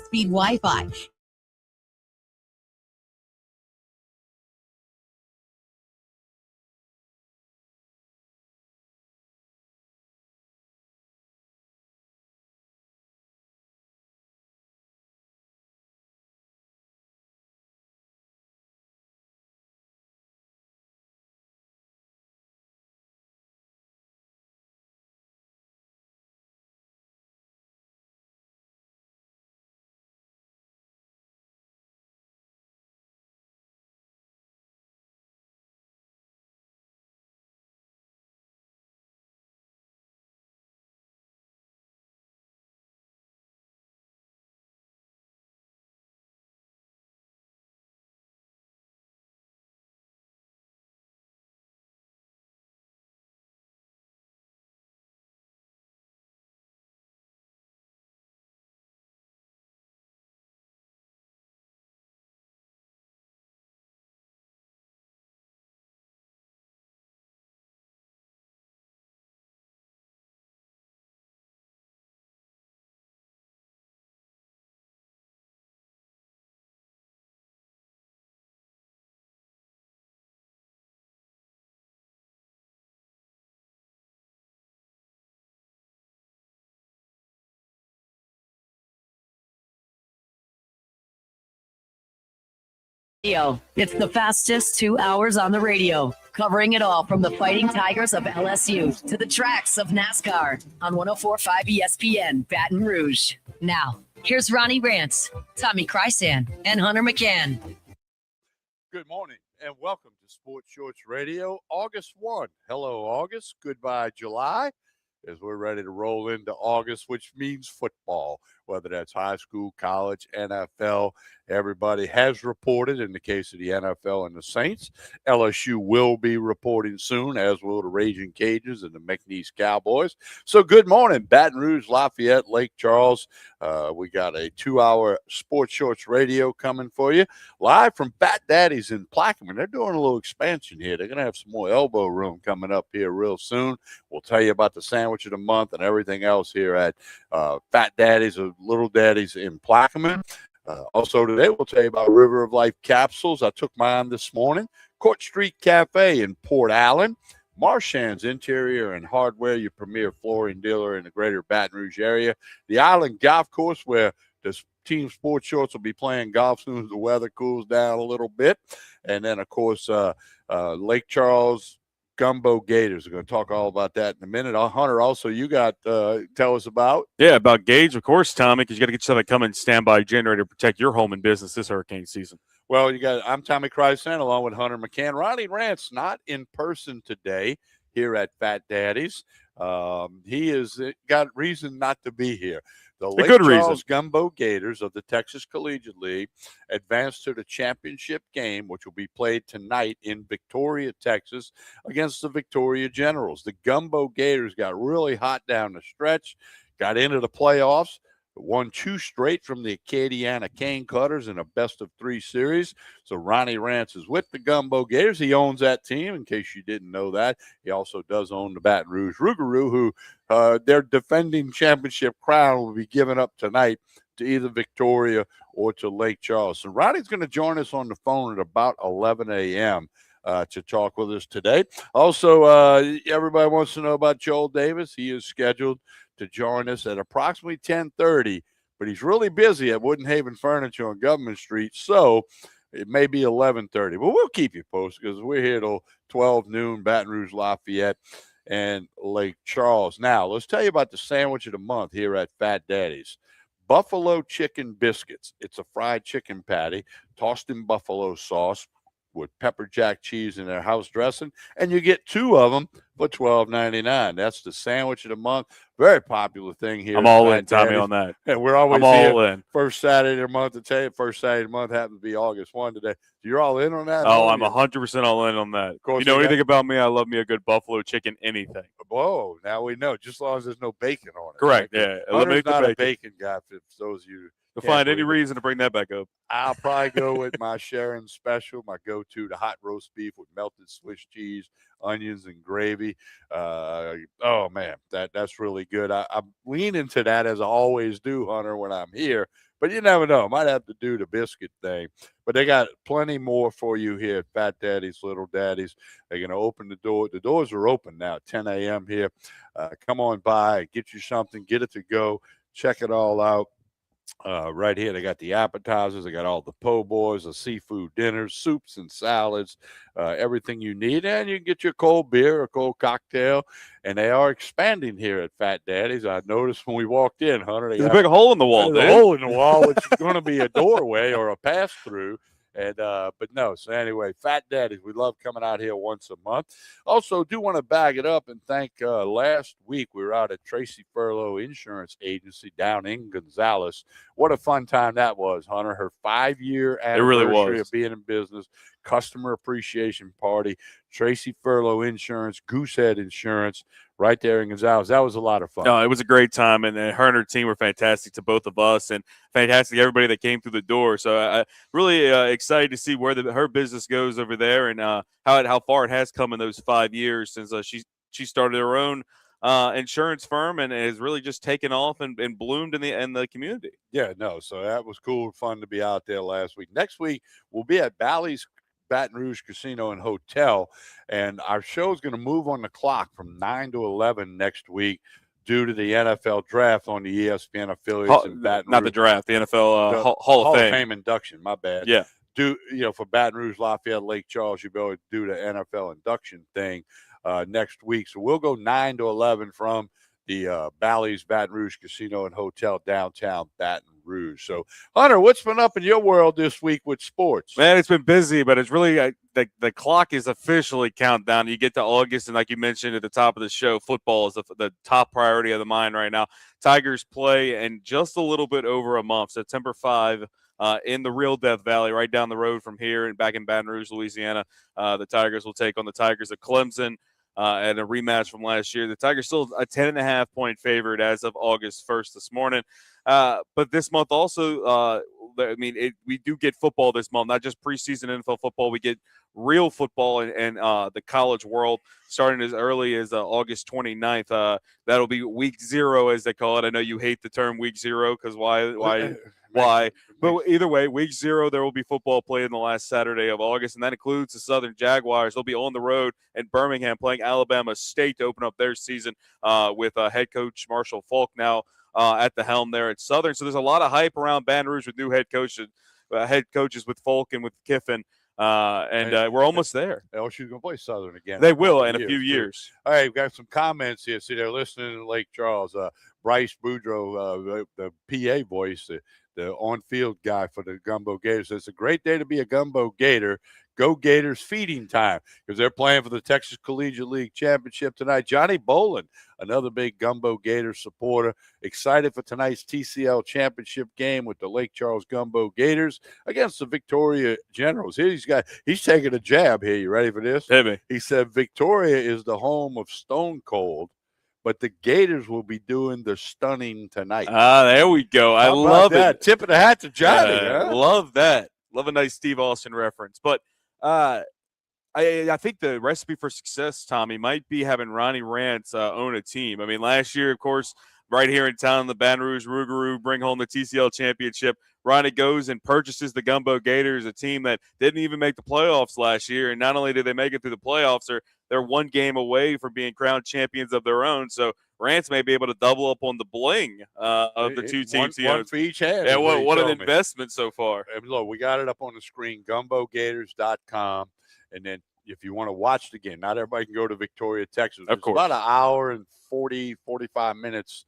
high-speed Wi-Fi. It's the fastest 2 hours on the radio, covering it all from the Fighting Tigers of LSU to the tracks of NASCAR on 104.5 ESPN Baton Rouge. Now, here's Ronnie Rance, Tommy Krysan, and Hunter McCann. Good morning and welcome to Sports Shorts Radio, August 1. Hello, August. Goodbye, July. As we're ready to roll into August, which means football, whether that's high school, college, NFL. Everybody has reported in the case of the NFL and the Saints. LSU will be reporting soon, as will the Raging Cajuns and the McNeese Cowboys. So good morning, Baton Rouge, Lafayette, Lake Charles. We got a 2-hour Sports Shorts Radio coming for you, live from Fat Daddy's in Plaquemine. They're doing a little expansion here. They're going to have some more elbow room coming up here real soon. We'll tell you about the sandwich of the month and everything else here at Fat Daddy's or Little Daddy's in Plaquemine. Also today, we'll tell you about River of Life capsules. I took mine this morning. Court Street Cafe in Port Allen. Marchand's Interior and Hardware, your premier flooring dealer in the greater Baton Rouge area. The Island Golf Course, where the team Sports Shorts will be playing golf soon as the weather cools down a little bit. And then, of course, Lake Charles Gumbo Gators. We're going to talk all about that in a minute. Hunter, also, you got tell us about. Yeah, about Gage, of course, Tommy, because you got to get yourself a come-in standby generator to protect your home and business this hurricane season. Well, I'm Tommy Krysan along with Hunter McCann. Ronnie Rance not in person today here at Fat Daddy's. He has got reason not to be here. The Lake Charles Gumbo Gators of the Texas Collegiate League advanced to the championship game, which will be played tonight in Victoria, Texas, against the Victoria Generals. The Gumbo Gators got really hot down the stretch, got into the playoffs, won 2 straight from the Acadiana Cane Cutters in a best-of-3 series. So Ronnie Rance is with the Gumbo Gators. He owns that team, in case you didn't know that. He also does own the Baton Rouge Rougarou, who their defending championship crown will be given up tonight to either Victoria or to Lake Charles. So Ronnie's going to join us on the phone at about 11 a.m. To talk with us today. Also, everybody wants to know about Joel Davis. He is scheduled to join us at approximately 10:30, but he's really busy at Woodenhaven Furniture on Government Street, so it may be 11:30. But we'll keep you posted because we're here till 12 noon, Baton Rouge, Lafayette, and Lake Charles. Now, let's tell you about the sandwich of the month here at Fat Daddy's. Buffalo chicken biscuits. It's a fried chicken patty tossed in buffalo sauce with pepper jack cheese in their house dressing, and you get 2 of them for $12.99. That's the sandwich of the month. Very popular thing here. I'm all in, Tommy, on that. And we're always all in. First Saturday of the month. To tell you, first Saturday of the month happens to be August 1 today. So you're all in on that? Oh, I'm 100% all in on that. Of course, you know anything about me, I love me a good buffalo chicken anything. Whoa, now we know. Just as long as there's no bacon on it. Correct, yeah. Hunter's not a bacon guy, for those of you. You'll find any reason to bring that back up. I'll probably go with my Sharon special, my go-to, the hot roast beef with melted Swiss cheese, onions, and gravy. Oh, man, that's really good. I'm leaning to that, as I always do, Hunter, when I'm here. But you never know. Might have to do the biscuit thing. But they got plenty more for you here at Fat Daddy's, Little Daddy's. They're going to open the door. The doors are open now at 10 a.m. here. Come on by, get you something, get it to go. Check it all out. Right here, they got the appetizers, they got all the po' boys, the seafood dinners, soups and salads, everything you need. And you can get your cold beer, a cold cocktail. And they are expanding here at Fat Daddy's. I noticed when we walked in, Hunter, There's a big hole in the wall, there's a hole in the wall, which is going to be a doorway or a pass through. And but no, so anyway, Fat Daddies, we love coming out here once a month. Also, do want to bag it up and thank last week we were out at Tracy Furlow Insurance Agency down in Gonzales. What a fun time that was, Hunter. Her 5-year anniversary of being in business, customer appreciation party, Tracy Furlow Insurance, Goosehead Insurance, right there in Gonzales. That was a lot of fun. No, it was a great time, and her and her team were fantastic to both of us, and fantastic to everybody that came through the door. So I really excited to see where her business goes over there, and how far it has come in those 5 years since she started her own insurance firm, and has really just taken off and bloomed in the community. Yeah, no, so that was cool and fun to be out there last week. Next week we'll be at Bally's Baton Rouge Casino and Hotel, and our show is going to move on the clock from 9 to 11 next week due to the NFL draft on the ESPN affiliates in Baton Rouge. Not the draft, the NFL Hall of Fame induction. My bad. Yeah. For Baton Rouge, Lafayette, Lake Charles, you'll be able to do the NFL induction thing next week. So we'll go 9 to 11 from the Bally's Baton Rouge Casino and Hotel downtown Baton Rouge. So, Hunter, what's been up in your world this week with sports? Man, it's been busy, but it's really the clock is officially countdown. You get to August, and like you mentioned at the top of the show, football is the top priority of the mind right now. Tigers play in just a little bit over a month, September 5, in the Real Death Valley, right down the road from here and back in Baton Rouge, Louisiana. The Tigers will take on the Tigers of Clemson. And a rematch from last year. The Tigers still a 10.5-point favorite as of August 1st this morning. But this month also, we do get football this month, not just preseason NFL football. We get real football and the college world starting as early as August 29th. That'll be week 0, as they call it. I know you hate the term week 0 because why? But either way, week 0, there will be football played in the last Saturday of August, and that includes the Southern Jaguars. They'll be on the road in Birmingham playing Alabama State to open up their season with head coach Marshall Faulk now at the helm there at Southern. So there's a lot of hype around Baton Rouge with new head coaches with Faulk and with Kiffin. We're almost there. LSU's going to play Southern again. They will in a few years. All right, we've got some comments here. See, they're listening to Lake Charles. Bryce Boudreaux, the PA voice, the on-field guy for the Gumbo Gators, says it's a great day to be a Gumbo Gator. Go Gators feeding time because they're playing for the Texas Collegiate League Championship tonight. Johnny Bolin, another big Gumbo Gators supporter, excited for tonight's TCL Championship game with the Lake Charles Gumbo Gators against the Victoria Generals. He's taking a jab here. You ready for this? Hit me. He said Victoria is the home of Stone Cold, but the Gators will be doing the stunning tonight. There we go. I love it. Tip of the hat to Johnny. Love that. Love a nice Steve Austin reference. But I think the recipe for success, Tommy, might be having Ronnie Rance own a team. I mean, last year, of course, right here in town, the Baton Rouge Rougarou bring home the TCL championship. Ronnie goes and purchases the Gumbo Gators, a team that didn't even make the playoffs last year. And not only did they make it through the playoffs, they're one game away from being crowned champions of their own. So Rance may be able to double up on the bling of the two teams. One for each hand. Yeah, what an investment so far. Look, we got it up on the screen, gumbogators.com. And then if you want to watch the game, not everybody can go to Victoria, Texas. Of course. It's about an hour and 45 minutes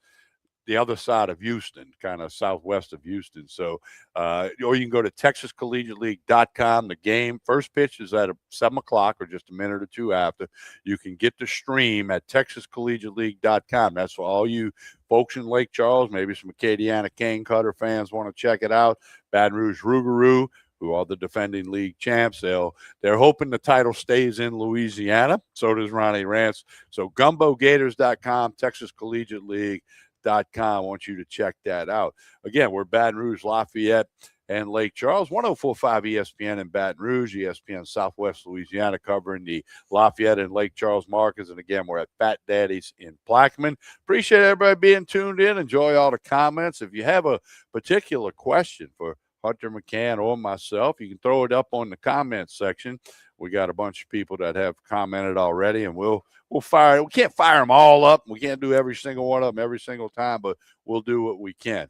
the other side of Houston, kind of southwest of Houston. So, or you can go to TexasCollegiateLeague.com. The game, first pitch is at 7 o'clock or just a minute or two after. You can get the stream at TexasCollegiateLeague.com. That's for all you folks in Lake Charles, maybe some Acadiana Cane Cutter fans want to check it out. Baton Rouge Rougarou, who are the defending league champs. They're hoping the title stays in Louisiana. So does Ronnie Rance. So GumboGators.com, TexasCollegiateLeague.com. I want you to check that out. Again, we're Baton Rouge, Lafayette, and Lake Charles. 104.5 ESPN in Baton Rouge, ESPN Southwest Louisiana, covering the Lafayette and Lake Charles markets. And again, we're at Fat Daddy's in Plaquemine. Appreciate everybody being tuned in. Enjoy all the comments. If you have a particular question for Hunter McCann or myself, you can throw it up on the comments section. We got a bunch of people that have commented already, and we'll fire it. We can't fire them all up. We can't do every single one of them every single time, but we'll do what we can.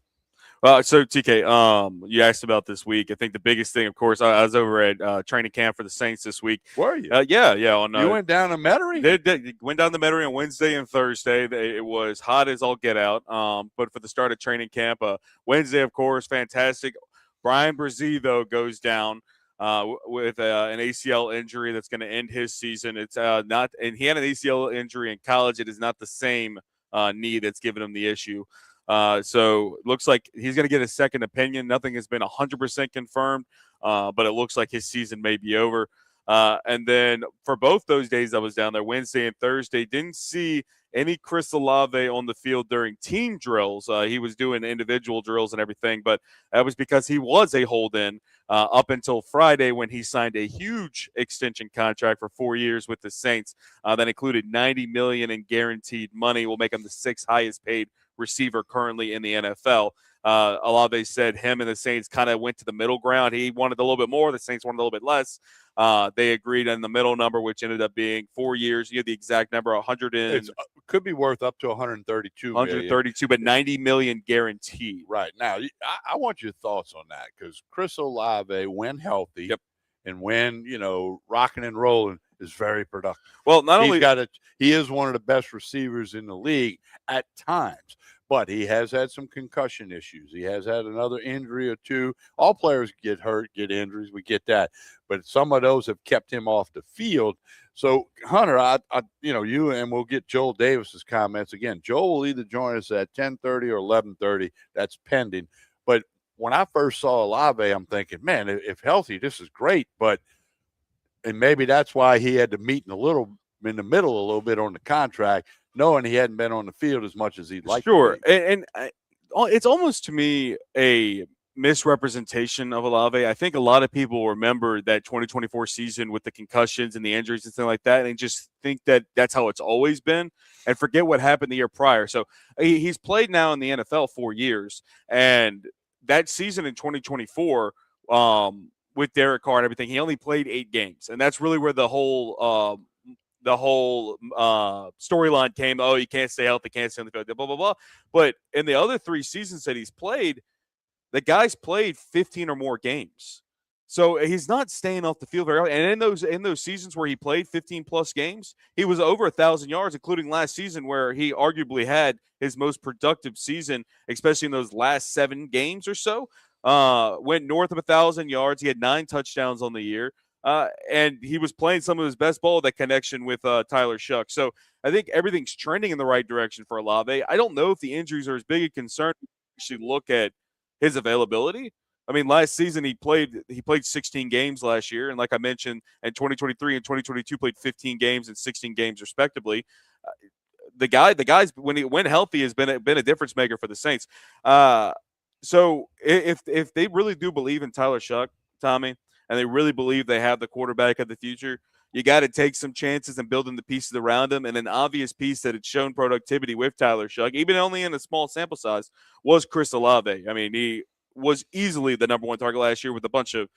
So TK, you asked about this week. I think the biggest thing, of course, I was over at training camp for the Saints this week. Were you? Yeah. You went down to Metairie? Went down to Metairie on Wednesday and Thursday. It was hot as all get out. But for the start of training camp, Wednesday, of course, fantastic. Brian Brzee, though, goes down with an ACL injury that's going to end his season. It's not, and he had an ACL injury in college. It is not the same knee that's given him the issue. So it looks like he's going to get a second opinion. Nothing has been 100% confirmed, but it looks like his season may be over. And then for both those days I was down there, Wednesday and Thursday, didn't see any Chris Olave on the field during team drills. He was doing individual drills and everything, but that was because he was a hold-in up until Friday when he signed a huge extension contract for 4 years with the Saints that included $90 million in guaranteed money. Will make him the sixth highest paid receiver currently in the NFL. Olave said him and the Saints kind of went to the middle ground. He wanted a little bit more. The Saints wanted a little bit less. They agreed on the middle number, which ended up being 4 years. You have the exact number, 100 and it could be worth up to 132 million. But $90 million guaranteed. Right. Now, I want your thoughts on that, because Chris Olave, when healthy, and when, rocking and rolling, is very productive. Well, he is one of the best receivers in the league at times, but he has had some concussion issues. He has had another injury or two. All players get hurt, get injuries. We get that, but some of those have kept him off the field. So, Hunter, you and we'll get Joel Davis's comments again. Joel will either join us at 10:30 or 11:30. That's pending. But when I first saw Olave, I'm thinking, man, if healthy, this is great. And maybe that's why he had to meet in the middle a little bit on the contract, knowing he hadn't been on the field as much as he'd like. Sure, and it's almost to me a misrepresentation of Olave. I think a lot of people remember that 2024 season with the concussions and the injuries and things like that, and just think that that's how it's always been, and forget what happened the year prior. So he's played now in the NFL 4 years, and that season in 2024. With Derek Carr and everything, he only played 8 games, and that's really where the whole storyline came. Oh, you can't stay healthy, can't stay on the field, blah blah blah. But in the other 3 seasons that he's played, the guy's played 15 or more games, so he's not staying off the field very often. And in those seasons where he played 15 plus games, he was over 1,000 yards, including last season where he arguably had his most productive season, especially in those last 7 games or so. Went north of 1,000 yards. He had 9 touchdowns on the year, and he was playing some of his best ball, that connection with Tyler Shuck. So I think everything's trending in the right direction for Olave. I don't know if the injuries are as big a concern. Actually, look at his availability. I mean, last season he played 16 games last year, and like I mentioned, in 2023 and 2022 played 15 games and 16 games respectively. The guy's when healthy has been a difference maker for the Saints. So if they really do believe in Tyler Shuck, Tommy, and they really believe they have the quarterback of the future, you got to take some chances and building the pieces around him. And an obvious piece that had shown productivity with Tyler Shuck, even only in a small sample size, was Chris Olave. I mean, he was easily the number 1 target last year with a bunch of,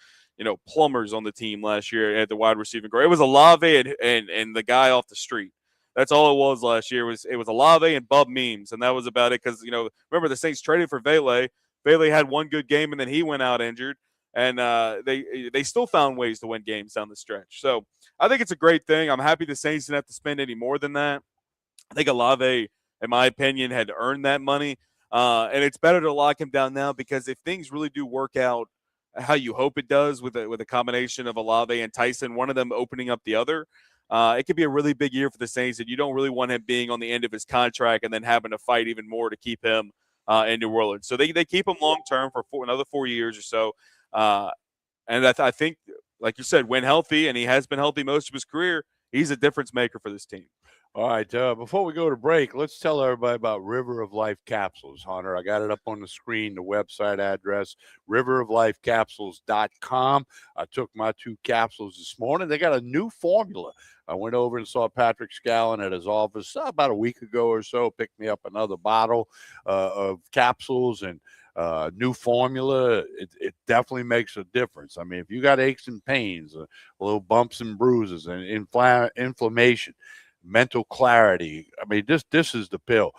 plumbers on the team last year at the wide receiving core. It was Olave and the guy off the street. That's all it was last year. It was Olave and Bub Memes, and that was about it. Because remember the Saints traded for Vele. Vele had 1 good game, and then he went out injured, and they still found ways to win games down the stretch. So I think it's a great thing. I'm happy the Saints didn't have to spend any more than that. I think Olave, in my opinion, had earned that money, and it's better to lock him down now, because if things really do work out how you hope it does with a combination of Olave and Tyson, one of them opening up the other, it could be a really big year for the Saints, and you don't really want him being on the end of his contract and then having to fight even more to keep him in New Orleans. So they keep him long-term for another 4 years or so. And I think, like you said, when healthy, and he has been healthy most of his career, he's a difference maker for this team. All right. Before we go to break, let's tell everybody about River of Life capsules, Hunter. I got it up on the screen, the website address, riveroflifecapsules.com. I took my 2 capsules this morning. They got a new formula. I went over and saw Patrick Scallon at his office about a week ago or so, picked me up another bottle of capsules and new formula. It definitely makes a difference. I mean, if you got aches and pains, little bumps and bruises and inflammation, mental clarity. I mean, this is the pill.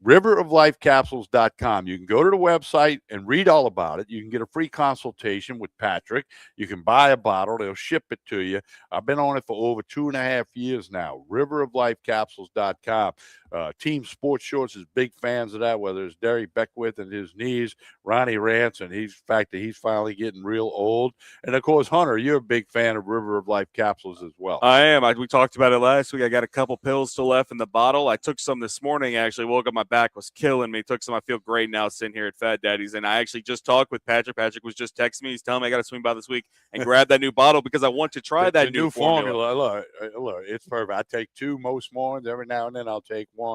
Riveroflifecapsules.com. You can go to the website and read all about it. You can get a free consultation with Patrick. You can buy a bottle. They'll ship it to you. I've been on it for over 2.5 years now. Riveroflifecapsules.com. Team Sports Shorts is big fans of that, whether it's Derry Beckwith and his knees, Ronnie Rance, and the fact that he's finally getting real old. And, of course, Hunter, you're a big fan of River of Life capsules as well. I am. We talked about it last week. I got a couple pills still left in the bottle. I took some this morning, actually. Woke up, my back was killing me. Took some. I feel great now sitting here at Fat Daddy's. And I actually just talked with Patrick. Patrick was just texting me. He's telling me I got to swing by this week and grab that new bottle because I want to try that new formula. Look, it's perfect. I take 2 most mornings. Every now and then I'll take 1.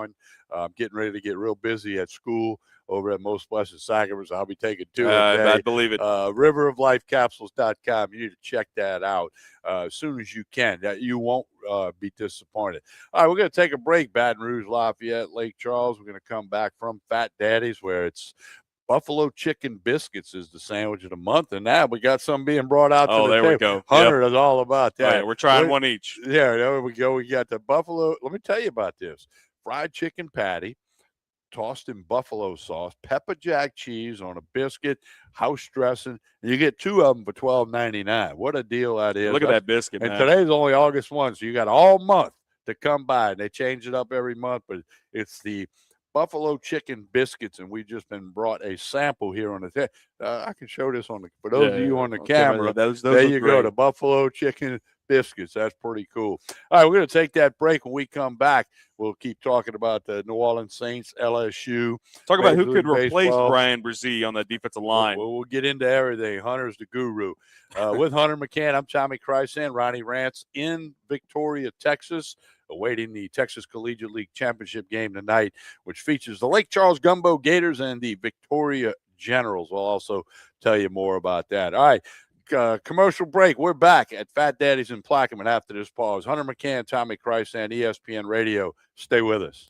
I'm getting ready to get real busy at school over at Most Blessed Sacrament. So I'll be taking 2 a day. I believe it. Riveroflifecapsules.com. You need to check that out as soon as you can. You won't be disappointed. All right, we're going to take a break. Baton Rouge, Lafayette, Lake Charles. We're going to come back from Fat Daddy's, where it's buffalo chicken biscuits is the sandwich of the month, and now we got some being brought out to the there table. we go. Hunter is all about that. Oh, yeah, we're trying one each. Yeah, there we go. We got the buffalo. Let me tell you about this. Fried chicken patty, tossed in buffalo sauce, pepper jack cheese on a biscuit, house dressing. You get 2 of them for $12.99. What a deal that is. Look at that biscuit, and man. Today's only August 1, so you got all month to come by. And they change it up every month, but it's the buffalo chicken biscuits, and we've just been brought a sample here on the I can show this on the for those of you on the camera. Those there you great. go, the buffalo chicken biscuits. That's pretty cool. All right, we're going to take that break. When we come back, we'll keep talking about the New Orleans Saints, LSU. Talk about who could replace Brian Brzee on that defensive line. We'll get into everything. Hunter's the guru. With Hunter McCann, I'm Tommy Krysan, Ronnie Rance in Victoria, Texas, awaiting the Texas Collegiate League Championship game tonight, which features the Lake Charles Gumbo Gators and the Victoria Generals. We'll also tell you more about that. All right. Commercial break. We're back at Fat Daddy's in Plaquemine after this pause. Hunter McCann, Tommy Krysan, ESPN Radio. Stay with us.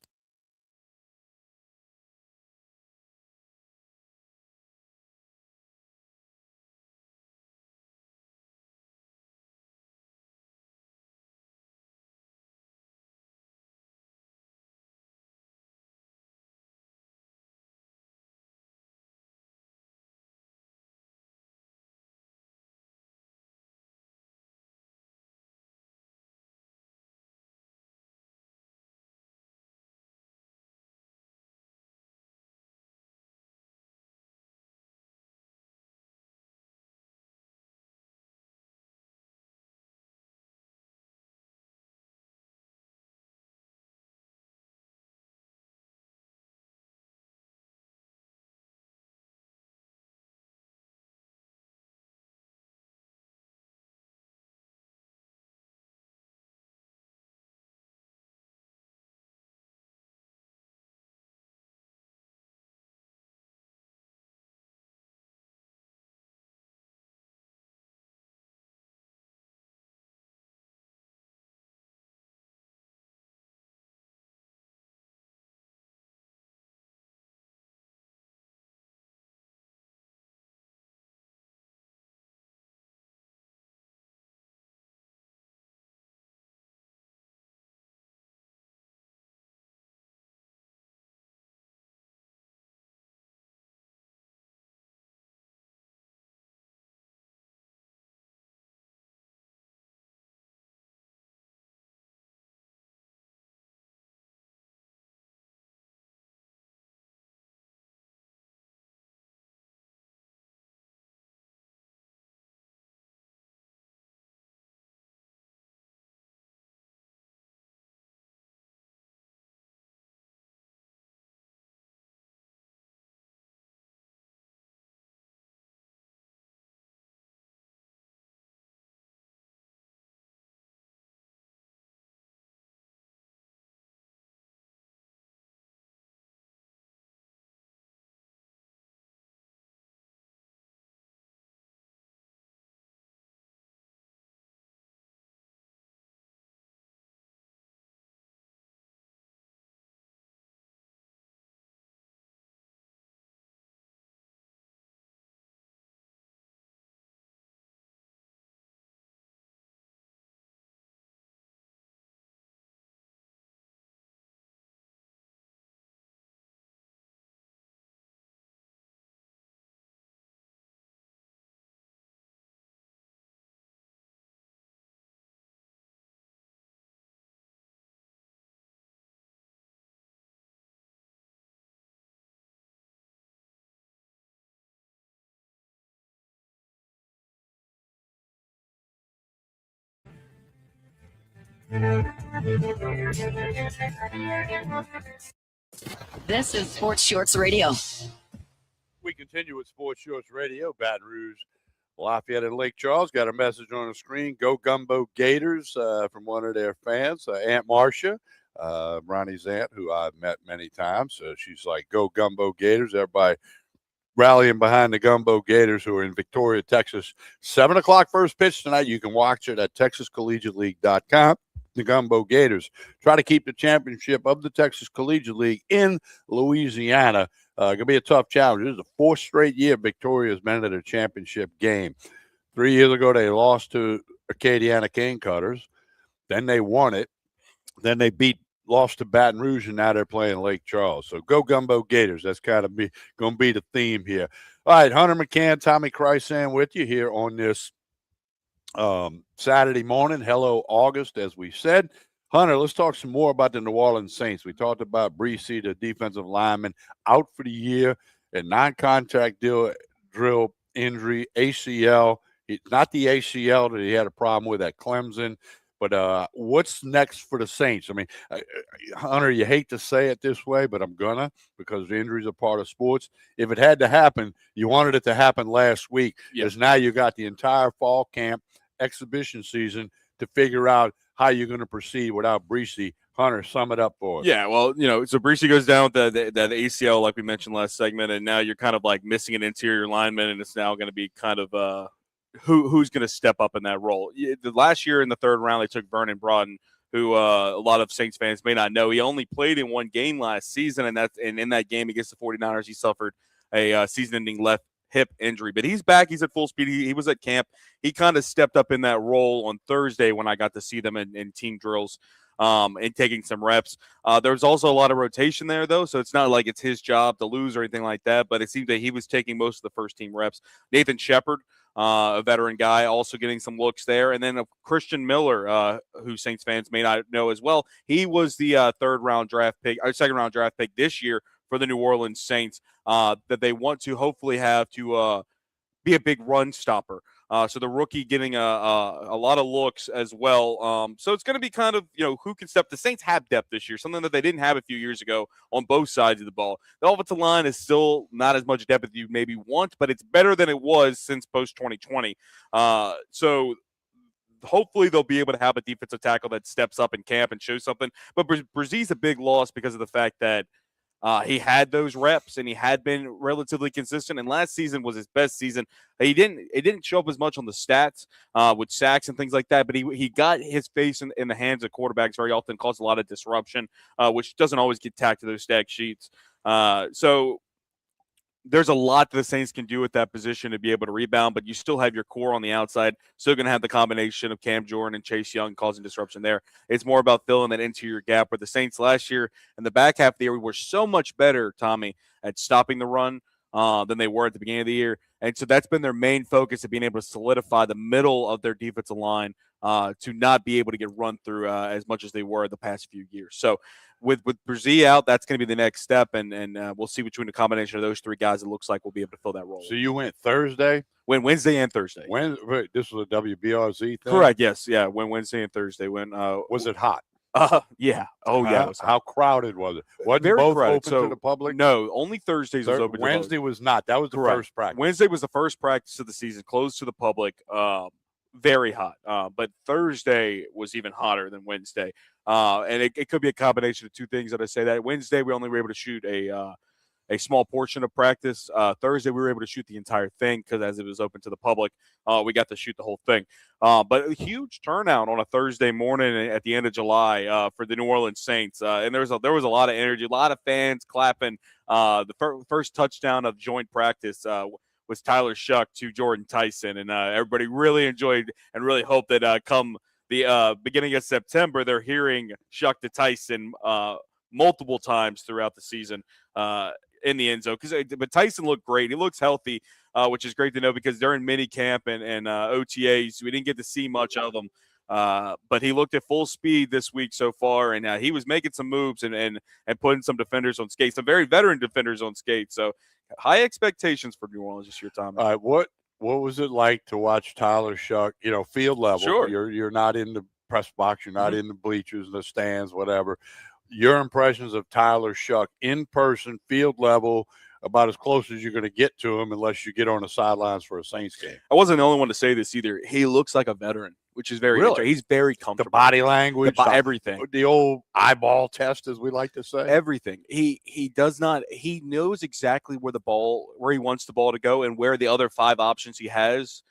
This is Sports Shorts Radio. We continue with Sports Shorts Radio. Baton Rouge, Lafayette and Lake Charles got a message on the screen. Go Gumbo Gators from one of their fans, Aunt Marcia, Ronnie's aunt, who I've met many times. She's like, go Gumbo Gators. Everybody rallying behind the Gumbo Gators, who are in Victoria, Texas. 7 o'clock first pitch tonight. You can watch it at TexasCollegiateLeague.com. The Gumbo Gators try to keep the championship of the Texas Collegiate League in Louisiana. Going to be a tough challenge. This is the fourth straight year Victoria's been at a championship game. 3 years ago, they lost to Acadiana Cane Cutters. Then they won it. Then they lost to Baton Rouge, and now they're playing Lake Charles. So go Gumbo Gators. That's kind of going to be the theme here. All right, Hunter McCann, Tommy Chrysan with you here on this Saturday morning. Hello, August, as we said. Hunter, let's talk some more about the New Orleans Saints. We talked about Breesy, the defensive lineman, out for the year, a non-contact drill injury, ACL. It's not the ACL that he had a problem with at Clemson, but what's next for the Saints? I mean, Hunter, you hate to say it this way, but I'm gonna, because injuries are part of sports. If it had to happen, you wanted it to happen last week, because now you got the entire fall camp exhibition season to figure out how you're going to proceed without Breesy. Hunter, sum it up for us. Yeah, well, so Breesy goes down with the ACL, like we mentioned last segment, and now you're kind of like missing an interior lineman, and it's now going to be kind of who's going to step up in that role. The last year in the third round, they took Vernon Broughton, who a lot of Saints fans may not know. He only played in one game last season, and in that game against the 49ers, he suffered a season-ending left hip injury, but he's back. He's at full speed. He was at camp. He kind of stepped up in that role on Thursday when I got to see them in team drills and taking some reps. There's also a lot of rotation there, though, so it's not like it's his job to lose or anything like that, but it seems that he was taking most of the first-team reps. Nathan Shepard, a veteran guy, also getting some looks there. And then Christian Miller, who Saints fans may not know as well, he was the second-round draft pick this year for the New Orleans Saints that they want to hopefully have to be a big run stopper. So the rookie getting a lot of looks as well. So it's going to be kind of, who can step. The Saints have depth this year, something that they didn't have a few years ago on both sides of the ball. The offensive line is still not as much depth as you maybe want, but it's better than it was since post-2020. So hopefully they'll be able to have a defensive tackle that steps up in camp and shows something. But Brzez's a big loss because of the fact that he had those reps and he had been relatively consistent. And last season was his best season. It didn't show up as much on the stats with sacks and things like that, but he got his face in the hands of quarterbacks very often, caused a lot of disruption, which doesn't always get tacked to those stat sheets. So there's a lot that the Saints can do at that position to be able to rebound, but you still have your core on the outside. Still going to have the combination of Cam Jordan and Chase Young causing disruption there. It's more about filling that interior gap where the Saints last year in the back half of the year were so much better, Tommy, at stopping the run than they were at the beginning of the year. And so that's been their main focus of being able to solidify the middle of their defensive line to not be able to get run through as much as they were the past few years. So with Brzee out, that's going to be the next step, and we'll see between the combination of those three guys, it looks like we'll be able to fill that role. So you went Thursday? Went Wednesday and Thursday. This was a WBRZ thing? Correct, yes. Yeah, went Wednesday and Thursday. Was it hot? Yeah. Oh, yeah. It was hot. How crowded was it? Wasn't Very both crowded. open to the public? No, only Thursdays was open to the public. Wednesday was not. That was the first practice. Wednesday was the first practice of the season, closed to the public. Very hot. But Thursday was even hotter than Wednesday. And it could be a combination of two things that I say that. Wednesday, we only were able to shoot a small portion of practice. Thursday, we were able to shoot the entire thing because as it was open to the public, we got to shoot the whole thing. But a huge turnout on a Thursday morning at the end of July for the New Orleans Saints. And there was a lot of energy, a lot of fans clapping. The first touchdown of joint practice was Tyler Shuck to Jordan Tyson. And everybody really enjoyed and really hoped that come the beginning of September, they're hearing Shuck to Tyson multiple times throughout the season in the end zone. But Tyson looked great. He looks healthy, which is great to know because during mini camp and OTAs, we didn't get to see much of him. But he looked at full speed this week so far, and he was making some moves and putting some defenders on skates, some very veteran defenders on skates. So high expectations for New Orleans this year, Tommy. All right, what was it like to watch Tyler Shuck, field level? Sure. You're not in the press box. You're not in the bleachers, the stands, whatever. Your impressions of Tyler Shuck in person, field level, about as close as you're going to get to him unless you get on the sidelines for a Saints game. I wasn't the only one to say this either. He looks like a veteran, which is very interesting. He's very comfortable. The body language, everything. The old eyeball test, as we like to say. Everything. He does not. He knows exactly where he wants the ball to go, and where the other 5 options he has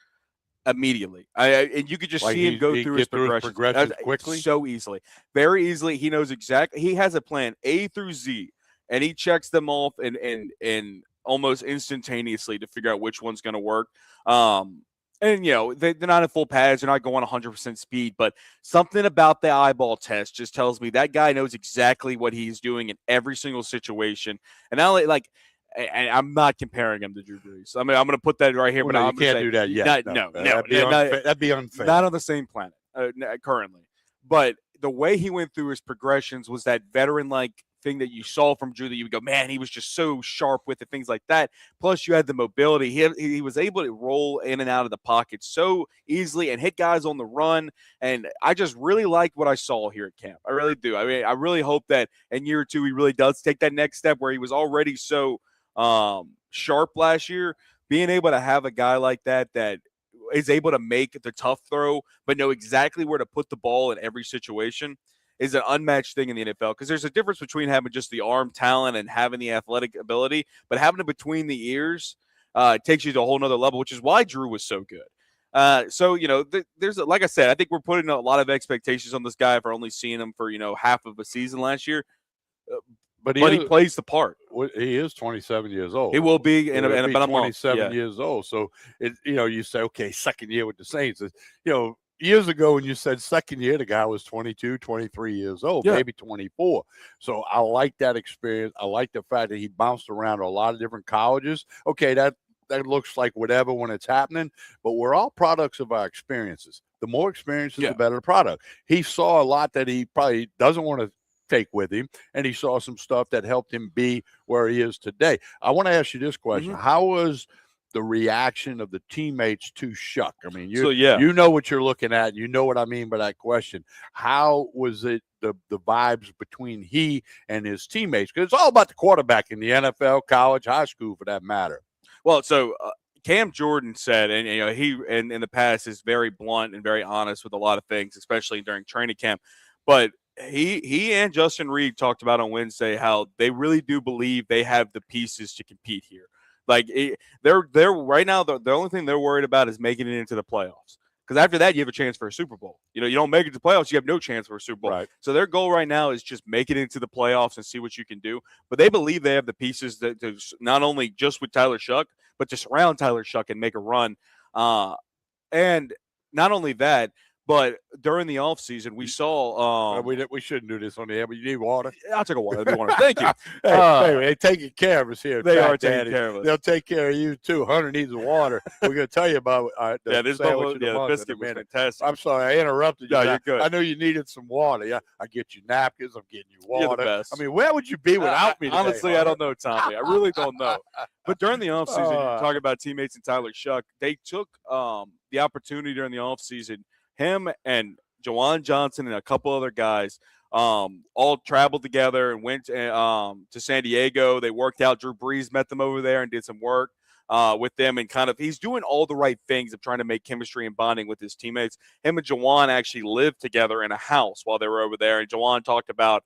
immediately. And you could just see him go through his progressions quickly, so easily, very easily. He knows exactly. He has a plan A through Z, and he checks them off and almost instantaneously to figure out which one's going to work. And, they're not at full pads. They're not going 100% speed. But something about the eyeball test just tells me that guy knows exactly what he's doing in every single situation. And not only, and I'm not comparing him to Drew Brees. I mean, I'm going to put that right here. Well, but no, I'm you can't do that yet. That'd be unfair. Not on the same planet currently. But the way he went through his progressions was that veteran-like thing that you saw from Drew that you would go, man, he was just so sharp with it, things like that. Plus, you had the mobility. He was able to roll in and out of the pocket so easily and hit guys on the run. And I just really liked what I saw here at camp. I really do. I mean, I really hope that in year 2 he really does take that next step where he was already so sharp last year. Being able to have a guy like that is able to make the tough throw but know exactly where to put the ball in every situation is an unmatched thing in the NFL, because there's a difference between having just the arm talent and having the athletic ability, but having it between the ears takes you to a whole nother level, which is why Drew was so good. So, there's like I said, I think we're putting a lot of expectations on this guy for only seeing him for, half of a season last year. But he plays the part. He is 27 years old. He will be in about a month. 27 years old. So, you say, okay, second year with the Saints. Years ago when you said second year, the guy was 22, 23 years old, maybe 24. So I like that experience. I like the fact that he bounced around a lot of different colleges. Okay, that looks like whatever when it's happening, but we're all products of our experiences. The more experiences, the better the product. He saw a lot that he probably doesn't want to take with him, and he saw some stuff that helped him be where he is today. I want to ask you this question. How was the reaction of the teammates to Shuck? I mean, you know what you're looking at. You know what I mean by that question. How was it, the vibes between he and his teammates? Because it's all about the quarterback in the NFL, college, high school, for that matter. Well, so Cam Jordan said, and he in the past is very blunt and very honest with a lot of things, especially during training camp. But he and Justin Reed talked about on Wednesday how they really do believe they have the pieces to compete here. Like they're right now, the only thing they're worried about is making it into the playoffs. Because after that, you have a chance for a Super Bowl. You don't make it to the playoffs, you have no chance for a Super Bowl. Right. So their goal right now is just make it into the playoffs and see what you can do. But they believe they have the pieces to not only just with Tyler Shuck, but to surround Tyler Shuck and make a run. And not only that, but during the offseason, we saw we shouldn't do this on the air, but you need water. I'll take a water. Thank you. They're taking care of us here. They are taking care of us. They'll take care of you too. Hunter needs the water. We're going to tell you about the biscuit was fantastic. I'm sorry, I interrupted you. No, you're good. I knew you needed some water. Yeah, I get you napkins. I'm getting you water. You're the best. I mean, where would you be without me today, honestly, Hunter? I don't know, Tommy. I really don't know. But during the offseason, you're talking about teammates and Tyler Shuck. They took the opportunity during the offseason. Him and Jawan Johnson and a couple other guys all traveled together and went to San Diego. They worked out. Drew Brees met them over there and did some work with them. And he's doing all the right things of trying to make chemistry and bonding with his teammates. Him and Jawan actually lived together in a house while they were over there. And Jawan talked about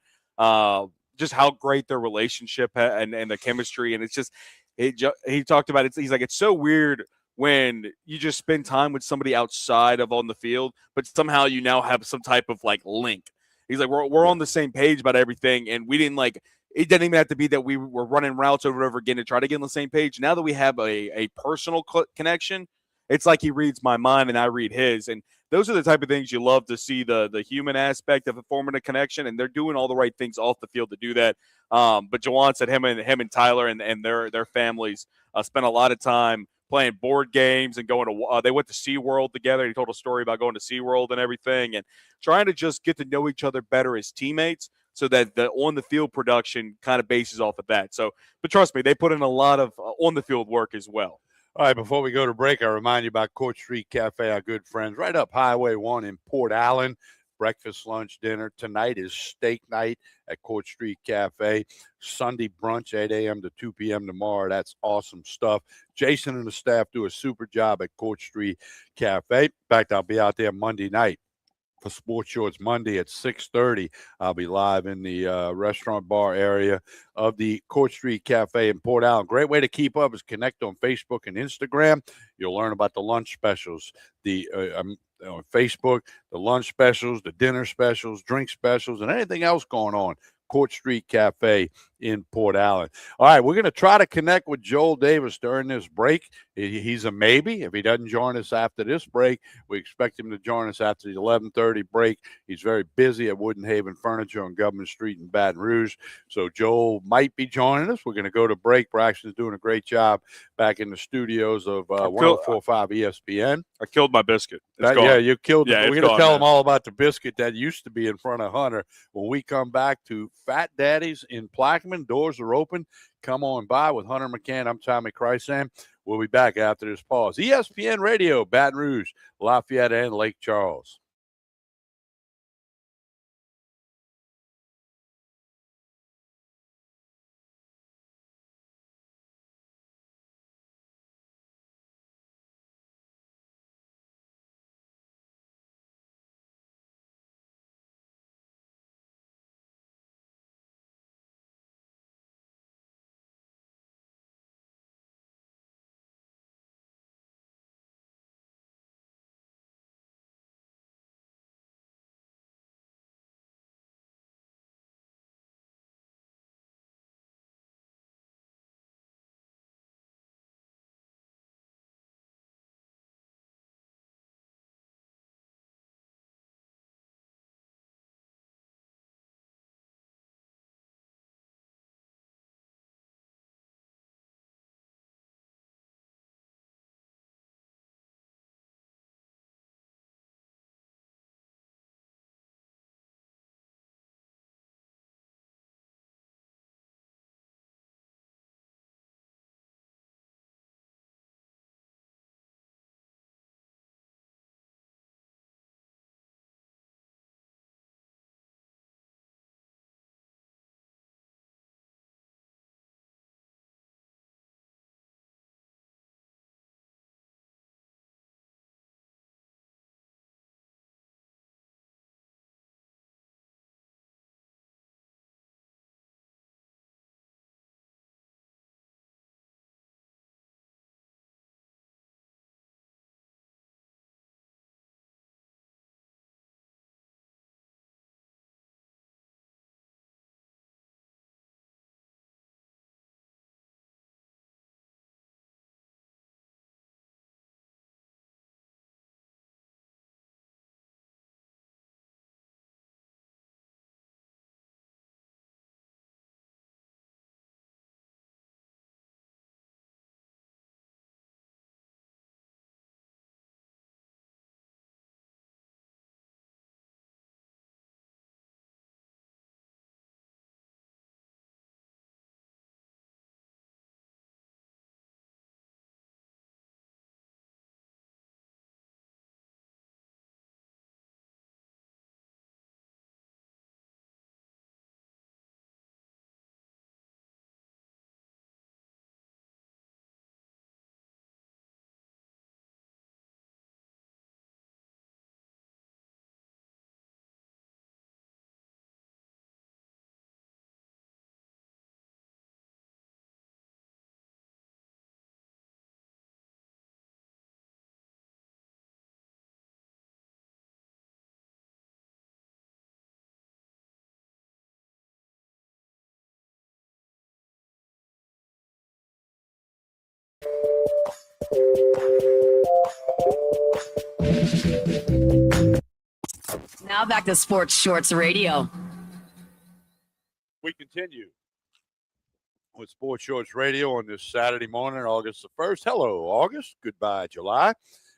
just how great their relationship and the chemistry. And it's just, he talked about it. He's like, it's so weird when you just spend time with somebody outside of on the field, but somehow you now have some type of link. He's like, we're on the same page about everything, and we didn't it didn't even have to be that we were running routes over and over again to try to get on the same page. Now that we have a personal connection, it's like he reads my mind and I read his, and those are the type of things you love to see, the human aspect of forming a connection, and they're doing all the right things off the field to do that. But Jawan said him and Tyler and their families spent a lot of time playing board games and going to they went to SeaWorld together. He told a story about going to SeaWorld and everything and trying to just get to know each other better as teammates so that the on-the-field production kind of bases off of that. So, but trust me, they put in a lot of on-the-field work as well. All right, before we go to break, I remind you about Court Street Cafe, our good friends, right up Highway 1 in Port Allen. breakfast, lunch, dinner. Tonight is steak night at Court Street Cafe. Sunday brunch, 8 a.m. to 2 p.m. tomorrow. That's awesome stuff. Jason and the staff do a super job at Court Street Cafe. In fact, I'll be out there Monday night for Sports Shorts Monday at 6:30. I'll be live in the restaurant bar area of the Court Street Cafe in Port Allen. Great way to keep up is connect on Facebook and Instagram. You'll learn about the lunch specials, on Facebook, the lunch specials, the dinner specials, drink specials, and anything else going on. Court Street Cafe in Port Allen. All right, we're going to try to connect with Joel Davis during this break. He's a maybe. If he doesn't join us after this break, we expect him to join us after the 11:30 break. He's very busy at Wooden Haven Furniture on Government Street in Baton Rouge. So Joel might be joining us. We're going to go to break. Braxton's doing a great job back in the studios of 104.5 ESPN. I killed my biscuit. Yeah, you killed it. Yeah, we're going to tell him all about the biscuit that used to be in front of Hunter when we come back to Fat Daddy's in Plaquemine. Doors are open. Come on by with Hunter McCann. I'm Tommy Chrysan. We'll be back after this pause. ESPN Radio, Baton Rouge, Lafayette, and Lake Charles. Now back to Sports Shorts Radio. We continue with Sports Shorts Radio on this Saturday morning, August the 1st. Hello, August. Goodbye, July.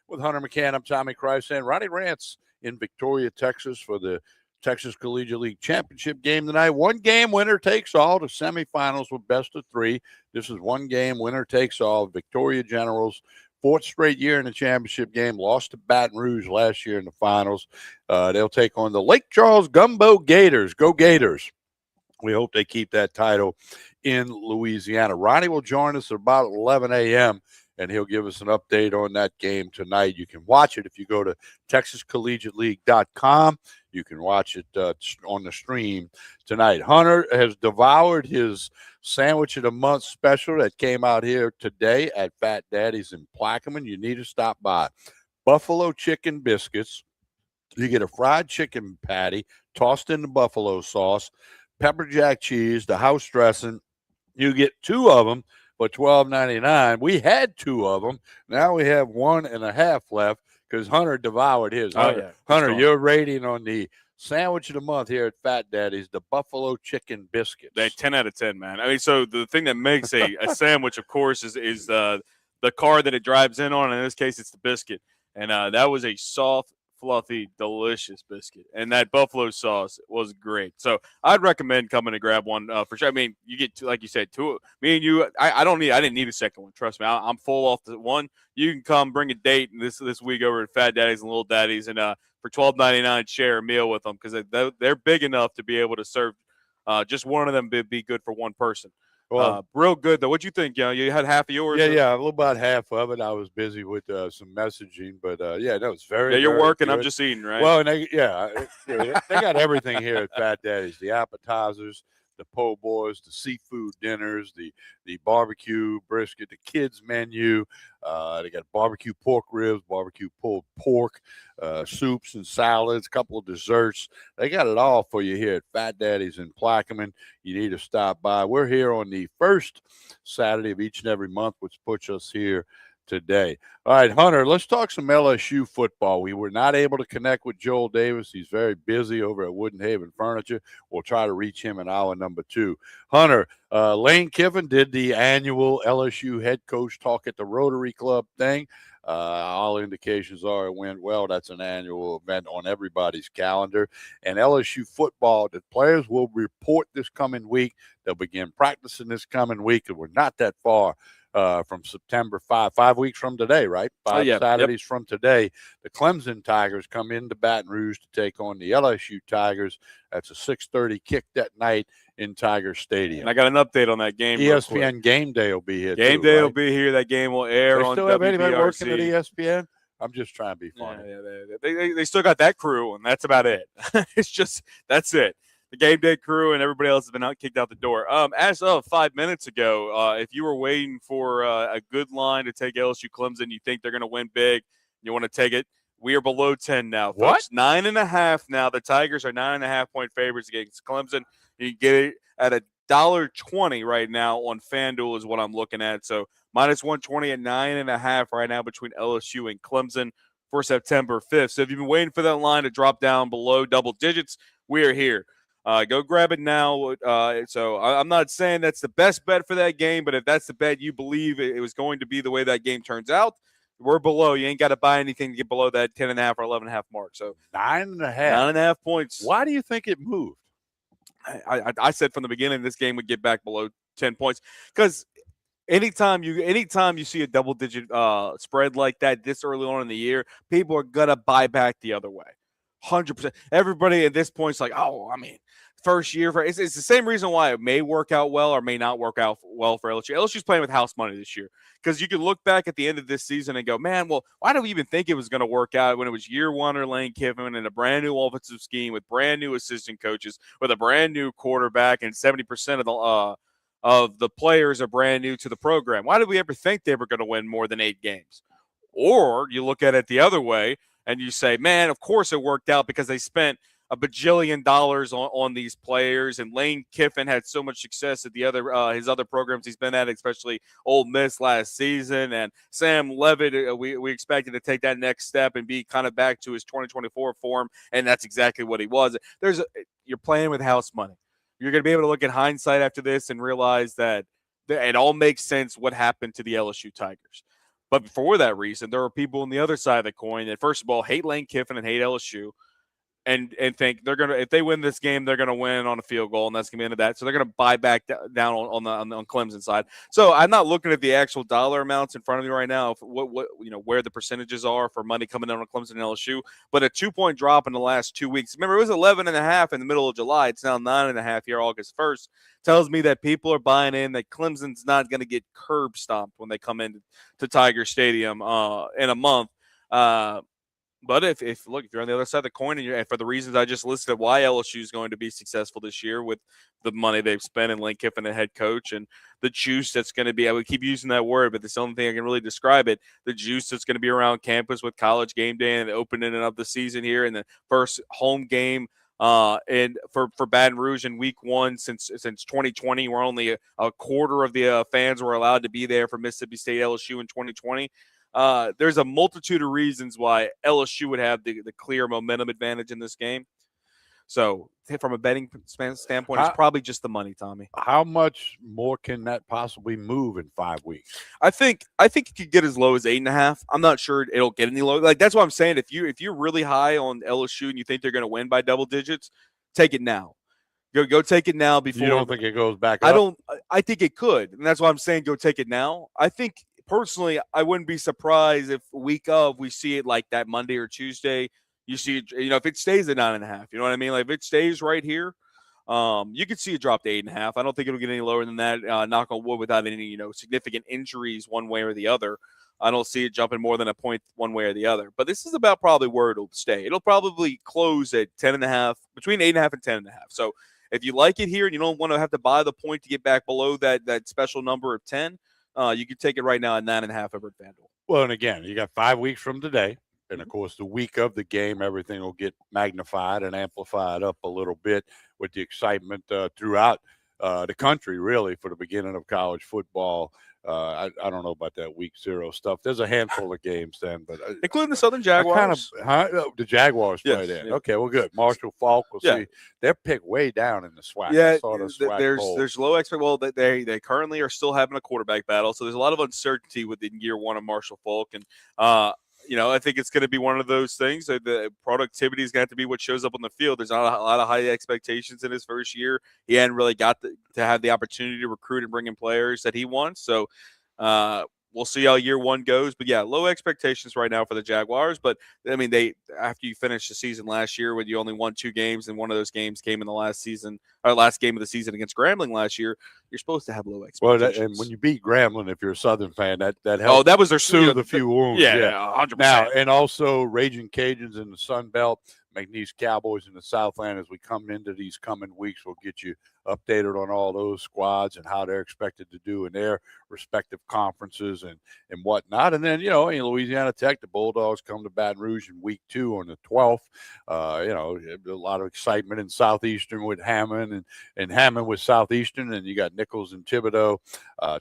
With Hunter McCann, I'm Tommy Chrysan. Ronnie Rance in Victoria, Texas for the Texas Collegiate League Championship game tonight. One game, winner takes all. The semifinals with best of three. This is one game, winner takes all. Victoria Generals fourth straight year in the championship game, lost to Baton Rouge last year in the finals. They'll take on the Lake Charles Gumbo Gators. Go Gators. We hope they keep that title in Louisiana. Ronnie will join us at about 11 a.m., and he'll give us an update on that game tonight. You can watch it if you go to TexasCollegiateLeague.com. You can watch it on the stream tonight. Hunter has devoured his Sandwich of the Month special that came out here today at Fat Daddy's in Plaquemine. You need to stop by. Buffalo chicken biscuits. You get a fried chicken patty tossed in the buffalo sauce, pepper jack cheese, the house dressing. You get two of them for $12.99. We had two of them. Now we have 1.5 left because Hunter devoured his. Hunter, your rating on the Sandwich of the Month here at Fat Daddy's, the Buffalo Chicken Biscuits. They 10 out of 10, man. I mean, so the thing that makes a sandwich, of course, is the car that it drives in on. In this case, it's the biscuit. And that was a soft, fluffy, delicious biscuit, and that buffalo sauce was great. So I'd recommend coming to grab one for sure. I mean, you get two, like you said, two. Me and you, I didn't need a second one. Trust me, I'm full off the one. You can come bring a date this week over at Fat Daddy's and Little Daddy's, and for $12.99, share a meal with them because they're big enough to be able to serve just one of them. Be good for one person. Well, real good though. What'd you think? You had half of yours. Yeah, a little about half of it. I was busy with some messaging, but that was very. Yeah, you're very working. good. I'm just eating, right? Well, and they got everything here at Fat Daddy's: the appetizers, the po' boys, the seafood dinners, the barbecue brisket, the kids menu. They got barbecue pork ribs, barbecue pulled pork, soups and salads, a couple of desserts. They got it all for you here at Fat Daddy's in Plaquemine. You need to stop by. We're here on the first Saturday of each and every month, which puts us here today. All right, Hunter, let's talk some LSU football. We were not able to connect with Joel Davis. He's very busy over at Wooden Haven Furniture. We'll try to reach him in hour number 2. Hunter, Lane Kiffin did the annual LSU head coach talk at the Rotary Club thing. All indications are it went well. That's an annual event on everybody's calendar. And LSU football, the players will report this coming week. They'll begin practicing this coming week, and we're not that far from September 5 weeks from today, right? 5 Saturdays from today. The Clemson Tigers come into Baton Rouge to take on the LSU Tigers. That's a 6:30 kick that night in Tiger Stadium. And I got an update on that game. ESPN Game Day will be here. Game Day will be here. That game will air on WBRC. Still have anybody working at ESPN? I'm just trying to be funny. Yeah, they still got that crew, and that's about it. That's it. The Game Day crew and everybody else has been kicked out the door. As of 5 minutes ago, if you were waiting for a good line to take LSU Clemson, you think they're going to win big, you want to take it, we are below 10 now. What? Folks. 9.5 now. The Tigers are 9.5-point favorites against Clemson. You can get it at $1.20 right now on FanDuel is what I'm looking at. So minus 120 at 9.5 right now between LSU and Clemson for September 5th. So if you've been waiting for that line to drop down below double digits, we are here. Go grab it now. So I'm not saying that's the best bet for that game, but if that's the bet you believe it was going to be the way that game turns out, we're below. You ain't got to buy anything to get below that 10.5 or 11.5 mark. So 9.5. 9.5 points. Why do you think it moved? I said from the beginning this game would get back below 10 points because anytime you see a double-digit spread like that this early on in the year, people are going to buy back the other way. 100%. Everybody at this point is like, first year for it's the same reason why it may work out well or may not work out well for LSU. LSU's playing with house money this year because you can look back at the end of this season and go, man, well, why do we even think it was going to work out when it was year one or Lane Kiffin and a brand new offensive scheme with brand new assistant coaches with a brand new quarterback and 70% of the players are brand new to the program? Why did we ever think they were going to win more than 8 games? Or you look at it the other way and you say, man, of course it worked out because they spent a bajillion dollars on these players, and Lane Kiffin had so much success at his other programs he's been at, especially Ole Miss last season, and Sam Levitt, we expected to take that next step and be kind of back to his 2024 form, and that's exactly what he was. You're playing with house money. You're going to be able to look at hindsight after this and realize that it all makes sense what happened to the LSU Tigers. But for that reason, there are people on the other side of the coin that, first of all, hate Lane Kiffin and hate LSU. and think they're gonna, if they win this game, they're gonna win on a field goal, and that's gonna be into that. So they're gonna buy back down on Clemson side. So I'm not looking at the actual dollar amounts in front of me right now, what where the percentages are for money coming in on Clemson and LSU. But a 2-point drop in the last 2 weeks. Remember, it was 11.5 in the middle of July. It's now 9.5 here, August 1st. Tells me that people are buying in that Clemson's not going to get curb stomped when they come into Tiger Stadium in a month. But if you're on the other side of the coin, and for the reasons I just listed, why LSU is going to be successful this year with the money they've spent in Lane Kiffin, the head coach, and the juice that's going to be, I would keep using that word, but it's the only thing I can really describe it, the juice that's going to be around campus with College game day and the opening of the season here and the first home game and for Baton Rouge in week 1 since 2020, where only a quarter of the fans were allowed to be there for Mississippi State LSU in 2020. There's a multitude of reasons why LSU would have the clear momentum advantage in this game. So from a betting standpoint, it's probably just the money, Tommy. How much more can that possibly move in 5 weeks? I think it could get as low as 8.5. I'm not sure it'll get any lower. Like, that's what I'm saying. If you're really high on LSU and you think they're going to win by double digits, take it now. Go take it now before. You don't think it goes back up? I think it could, and that's why I'm saying go take it now. I think personally, I wouldn't be surprised if week of we see it like that Monday or Tuesday. You see, if it stays at 9.5, you know what I mean? Like if it stays right here, you could see it drop to 8.5. I don't think it'll get any lower than that. Knock on wood, without any significant injuries one way or the other. I don't see it jumping more than a point one way or the other. But this is about probably where it'll stay. It'll probably close at 10.5, between 8.5 and 10.5. So if you like it here and you don't want to have to buy the point to get back below that special number of 10, you can take it right now at 9.5 over at FanDuel. Well, and again, you got 5 weeks from today. And, of course, the week of the game, everything will get magnified and amplified up a little bit with the excitement throughout the country, really, for the beginning of college football. I don't know about that week 0 stuff. There's a handful of games then, but including the Southern Jaguars. The Jaguars play there. Yeah. Okay, well, good. Marshall Faulk, we'll see. They're picked way down in the SWAC. Yeah, SWAC there's low expectations. Well, they currently are still having a quarterback battle, so there's a lot of uncertainty within year 1 of Marshall Faulk, and I think it's going to be one of those things. The productivity is going to have to be what shows up on the field. There's not a lot of high expectations in his first year. He hadn't really got to have the opportunity to recruit and bring in players that he wants. So we'll see how year 1 goes. But, yeah, low expectations right now for the Jaguars. But, I mean, after you finished the season last year when you only won 2 games and one of those games came in the last game of the season against Grambling last year, you're supposed to have low expectations. Well, and when you beat Grambling, if you're a Southern fan, that helps. Oh, that was their soothe a few wounds. Yeah, 100%. Now, and also Raging Cajuns in the Sun Belt, McNeese Cowboys in the Southland. As we come into these coming weeks, we'll get you updated on all those squads and how they're expected to do in their respective conferences and whatnot. And then, in Louisiana Tech, the Bulldogs come to Baton Rouge in week 2 on the 12th. A lot of excitement in Southeastern with Hammond and Hammond with Southeastern. And you got Nichols and Thibodeau.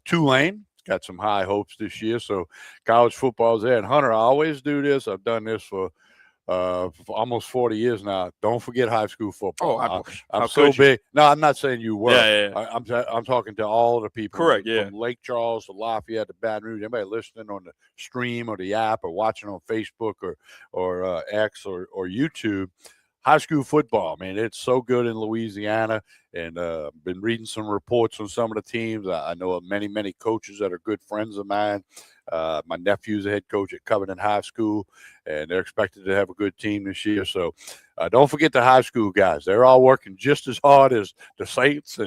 Tulane got some high hopes this year. So college football's there. And Hunter, I always do this. I've done this for almost 40 years now. Don't forget high school football. I'm so big. No, I'm not saying you were. Yeah. I'm talking to all the people. Correct. From Lake Charles to Lafayette to Baton Rouge. Anybody listening on the stream or the app or watching on Facebook or X or YouTube. High school football, man, it's so good in Louisiana, and been reading some reports on some of the teams. I know of many, many coaches that are good friends of mine. My nephew's a head coach at Covington High School, and they're expected to have a good team this year. So don't forget the high school guys. They're all working just as hard as the Saints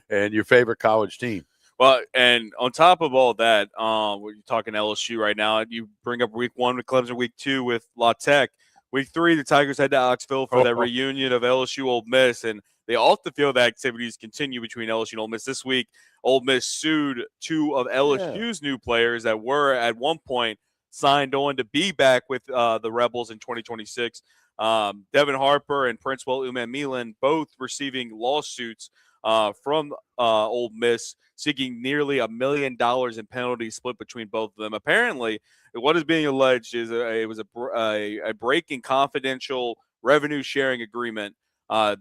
and your favorite college team. Well, and on top of all that, we're talking LSU right now. You bring up week 1 with Clemson, week 2 with La Tech. Week 3, the Tigers head to Oxville for that reunion of LSU Ole Miss, and the off-the-field activities continue between LSU and Ole Miss. This week, Ole Miss sued 2 of LSU's new players that were at one point signed on to be back with the Rebels in 2026. Devin Harper and Princewell Uman-Milan both receiving lawsuits from Ole Miss, seeking nearly $1 million in penalties split between both of them. Apparently, what is being alleged is it was a break in confidential revenue sharing agreement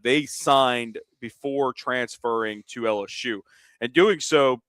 they signed before transferring to LSU. And doing so,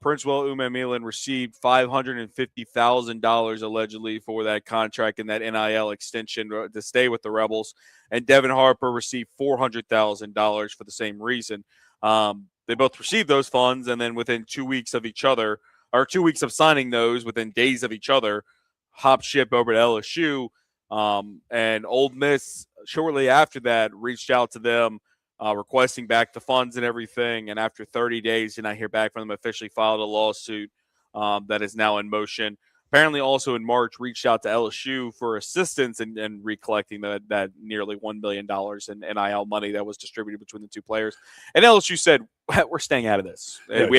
Prince Umemelan received $550,000 allegedly for that contract and that NIL extension to stay with the Rebels. And Devin Harper received $400,000 for the same reason. They both received those funds, and then within 2 weeks of each other, or 2 weeks of signing those, within days of each other, hop ship over to LSU. And Ole Miss, shortly after that, reached out to them, requesting back the funds and everything. And after 30 days, did not hear back from them, officially filed a lawsuit that is now in motion. Apparently, also in March, reached out to LSU for assistance in recollecting that nearly $1 million in NIL money that was distributed between the two players. And LSU said, we're staying out of this. Yeah,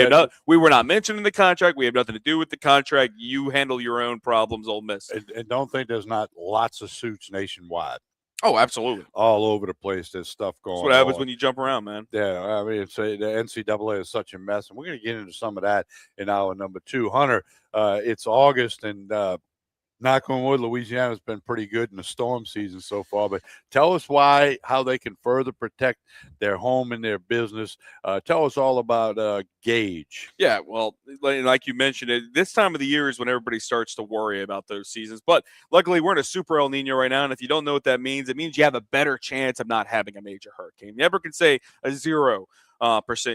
we were not mentioned in the contract. We have nothing to do with the contract. You handle your own problems, Ole Miss. And don't think there's not lots of suits nationwide. Oh, absolutely. All over the place, there's stuff going on. That's what happens when you jump around, man. Yeah, I mean, the NCAA is such a mess, and we're going to get into some of that in hour number 2. Hunter, it's August, and knock on wood, Louisiana's been pretty good in the storm season so far. But tell us how they can further protect their home and their business. Tell us all about Gage. Yeah, well, like you mentioned, this time of the year is when everybody starts to worry about those seasons. But luckily, we're in a super El Nino right now, and if you don't know what that means, it means you have a better chance of not having a major hurricane. You never can say a 0%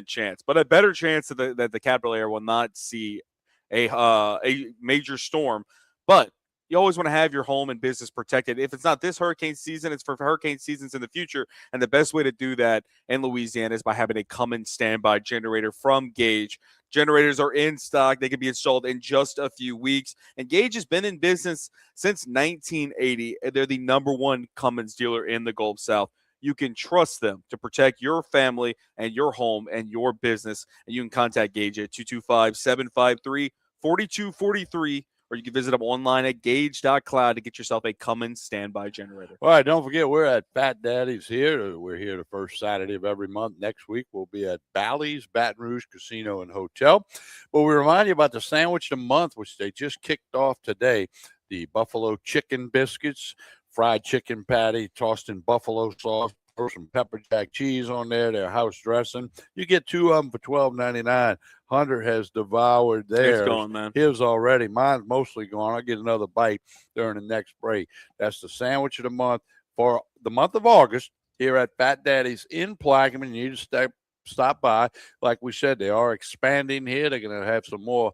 chance, but a better chance that the capital area will not see a major storm. But you always want to have your home and business protected. If it's not this hurricane season, it's for hurricane seasons in the future. And the best way to do that in Louisiana is by having a come-in standby generator from Gage. Generators are in stock. They can be installed in just a few weeks. And Gage has been in business since 1980. They're the #1 Cummins dealer in the Gulf South. You can trust them to protect your family and your home and your business. And you can contact Gage at 225-753-4243. Or you can visit them online at gage.cloud to get yourself a Cummins standby generator. All right, don't forget, we're at Fat Daddy's here. We're here the first Saturday of every month. Next week, we'll be at Bally's Baton Rouge Casino and Hotel. But we remind you about the Sandwich of the Month, which they just kicked off today. The buffalo chicken biscuits, fried chicken patty, tossed in buffalo sauce, throw some pepper jack cheese on there, their house dressing. You get 2 of them for $12.99. Hunter has devoured theirs. It's gone, man. His already. Mine's mostly gone. I'll get another bite during the next break. That's the Sandwich of the Month for the month of August here at Fat Daddy's in Plaquemine. You need to stop by. Like we said, they are expanding here. They're going to have some more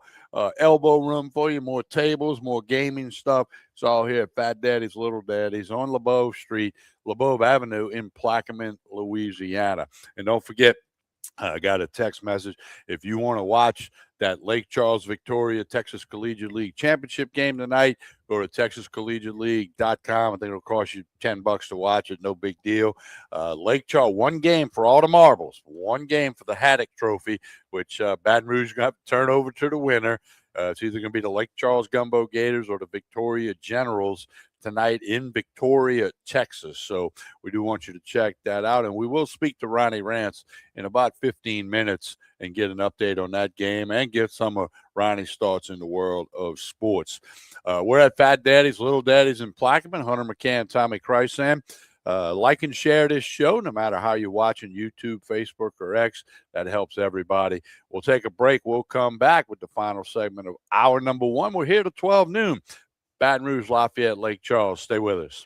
elbow room for you, more tables, more gaming stuff. It's all here at Fat Daddy's, Little Daddy's on LeBeau Street, LeBeau Avenue in Plaquemine, Louisiana. And don't forget, I got a text message. If you want to watch that Lake Charles Victoria Texas Collegiate League Championship game tonight, go to TexasCollegiateLeague.com. I think it'll cost you $10 to watch it. No big deal. Lake Charles, one game for all the marbles, one game for the Haddock Trophy, which Baton Rouge is going to have to turn over to the winner. It's either going to be the Lake Charles Gumbo Gators or the Victoria Generals tonight in Victoria, Texas. So we do want you to check that out. And we will speak to Ronnie Rance in about 15 minutes and get an update on that game and get some of Ronnie's thoughts in the world of sports. We're at Fat Daddy's, Little Daddy's in Plaquemine. Hunter McCann, Tommy Chrysan. Like and share this show, no matter how you're watching YouTube, Facebook, or X. That helps everybody. We'll take a break. We'll come back with the final segment of hour number 1. We're here till 12 noon. Baton Rouge, Lafayette, Lake Charles. Stay with us.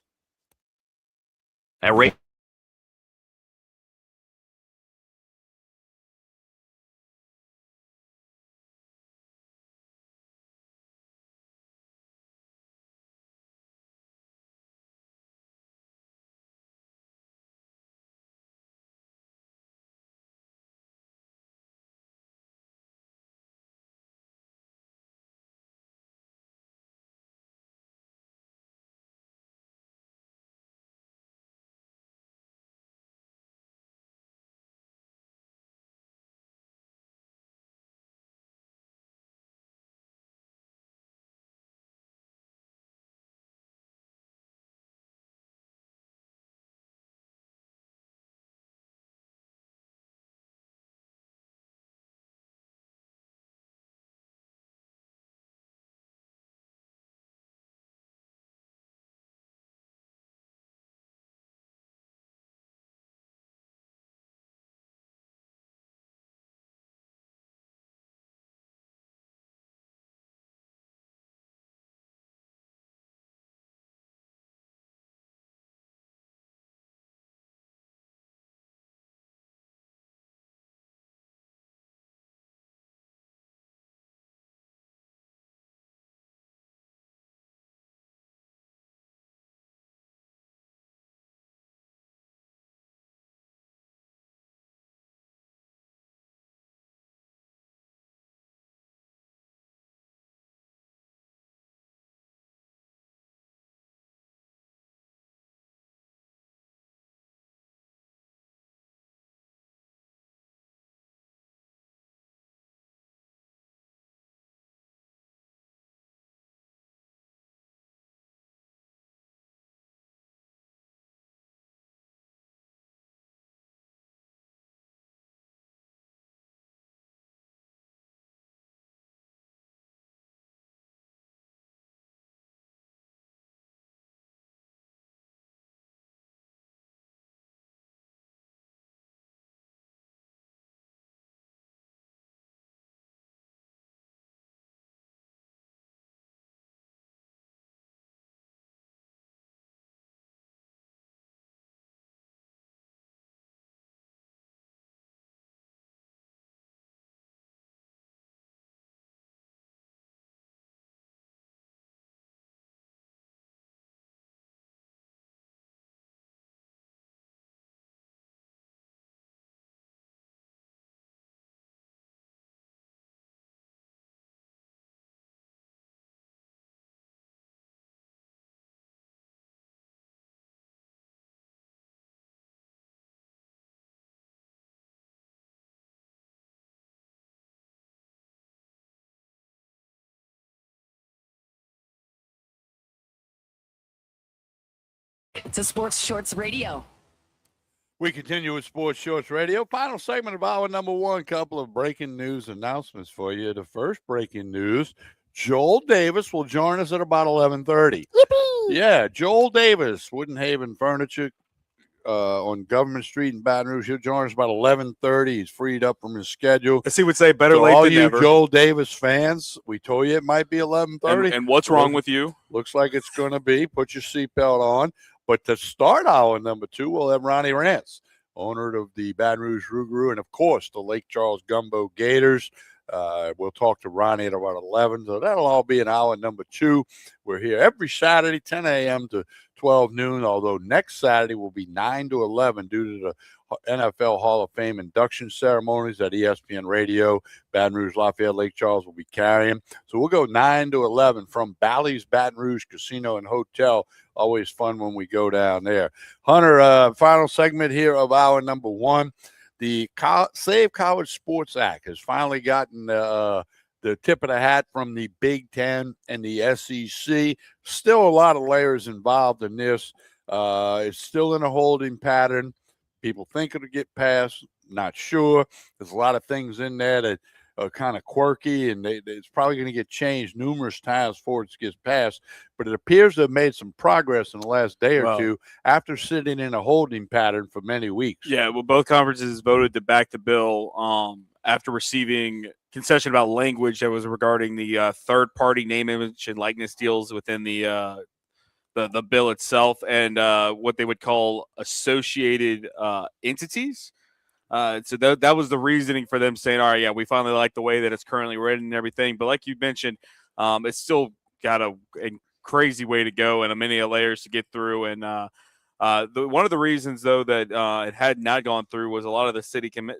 to Sports Shorts Radio. We continue with Sports Shorts Radio. Final segment of hour number one. Couple of breaking news announcements for you. The first breaking news, Joel Davis will join us at about 11:30. Yippee! Yeah, Joel Davis, Wooden Haven Furniture on Government Street in Baton Rouge. He'll join us about 11:30. He's freed up from his schedule. As he would say, better So late all than you never. Joel Davis fans, we told you it might be 11:30. And what's wrong with you? Looks like it's going to be. Put your seatbelt on. But to start hour number two, we'll have Ronnie Rance, owner of the Baton Rouge Rougarou, and, of course, the Lake Charles Gumbo Gators. We'll talk to Ronnie at about 11. So that'll all be in hour number two. We're here every Saturday, 10 a.m. to 12 noon, although next Saturday will be 9 to 11 due to the NFL Hall of Fame induction ceremonies that ESPN Radio, Baton Rouge, Lafayette Lake Charles will be carrying. So we'll go 9 to 11 from Bally's Baton Rouge Casino and Hotel. Always fun when we go down there. Hunter, final segment here of hour number one. The Save College Sports Act has finally gotten the tip of the hat from the Big Ten and the SEC. Still a lot of layers involved in this. It's still in a holding pattern. People think it'll get passed. Not sure. There's a lot of things in there that are kind of quirky, and it's probably going to get changed numerous times before it gets passed. But it appears to have made some progress in the last day or two after sitting in a holding pattern for many weeks. Yeah, well, both conferences voted to back the bill after receiving concession about language that was regarding the third-party name, image, and likeness deals within the bill itself, and what they would call associated entities. So that was the reasoning for them saying, all right, yeah, we finally like the way that it's currently written and everything. But like you mentioned, it's still got a crazy way to go and many layers to get through. And one of the reasons, though, that it had not gone through was a lot of the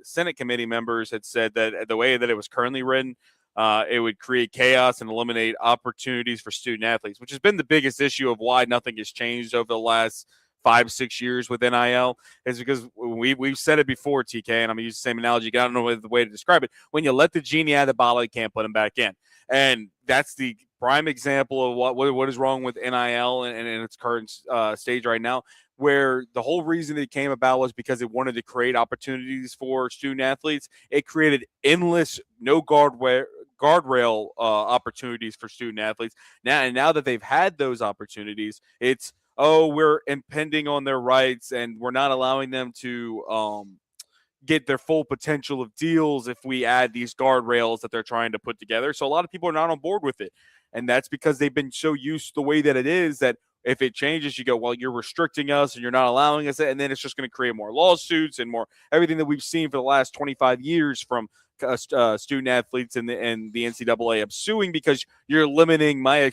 Senate committee members had said that the way that it was currently written, it would create chaos and eliminate opportunities for student athletes, which has been the biggest issue of why nothing has changed over the last 5-6 years with NIL, is because we've said it before, TK, and I'm going to use the same analogy. I don't know the way to describe it. When you let the genie out of the bottle, you can't put him back in. And that's the prime example of what is wrong with NIL and in its current stage right now, where the whole reason it came about was because it wanted to create opportunities for student athletes. It created endless, no guardrail opportunities for student athletes. Now that they've had those opportunities, it's, we're impending on their rights and we're not allowing them to get their full potential of deals if we add these guardrails that they're trying to put together. So a lot of people are not on board with it. And that's because they've been so used to the way that it is that if it changes, you go, well, you're restricting us and you're not allowing us. And then it's just going to create more lawsuits and more everything that we've seen for the last 25 years from student athletes and the NCAA of suing because you're limiting my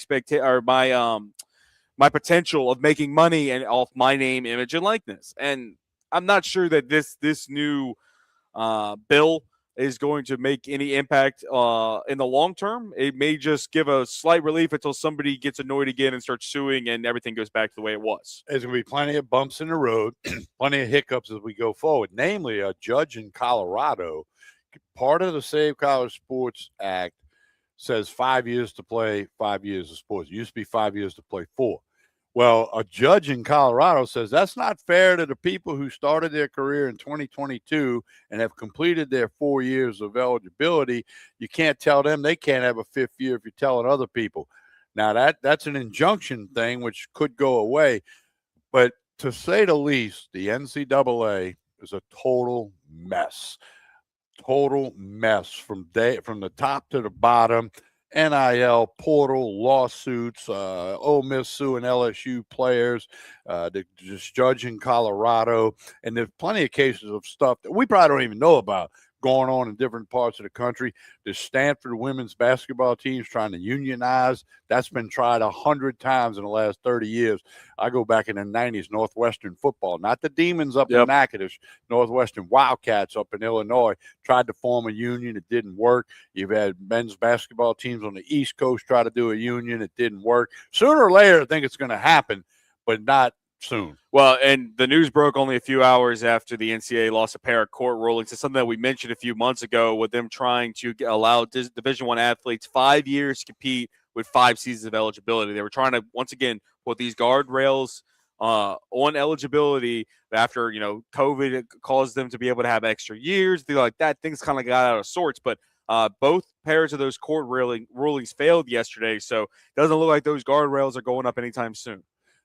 my potential of making money and off my name, image, and likeness. And I'm not sure that this new bill is going to make any impact in the long term. It may just give a slight relief until somebody gets annoyed again and starts suing and everything goes back to the way it was. There's going to be plenty of bumps in the road, plenty of hiccups as we go forward. Namely, a judge in Colorado, part of the Save College Sports Act says 5 years to play, 5 years of sports. It used to be 5 years to play 4. Well, a judge in Colorado says that's not fair to the people who started their career in 2022 and have completed their 4 years of eligibility. You can't tell them they can't have a fifth year if you're telling other people. Now, that's an injunction thing, which could go away. But to say the least, the NCAA is a total mess. Total mess from the top to the bottom. NIL portal lawsuits, Ole Miss suing LSU players, the judge in Colorado, and there's plenty of cases of stuff that we probably don't even know about going on in different parts of the country. The Stanford women's basketball team's trying to unionize. That's been tried 100 times in the last 30 years. I go back in the 90s, Northwestern football, not the Demons up in Natchitoches, Northwestern Wildcats up in Illinois, tried to form a union. It didn't work. You've had men's basketball teams on the East Coast try to do a union. It didn't work. Sooner or later, I think it's going to happen, but not soon. Well, and the news broke only a few hours after the NCAA lost a pair of court rulings. It's something that we mentioned a few months ago with them trying to allow Division I athletes 5 years to compete with 5 seasons of eligibility. They were trying to, once again, put these guardrails on eligibility after, COVID caused them to be able to have extra years, things like that. Things kind of got out of sorts, but both pairs of those court rulings failed yesterday, so it doesn't look like those guardrails are going up anytime soon.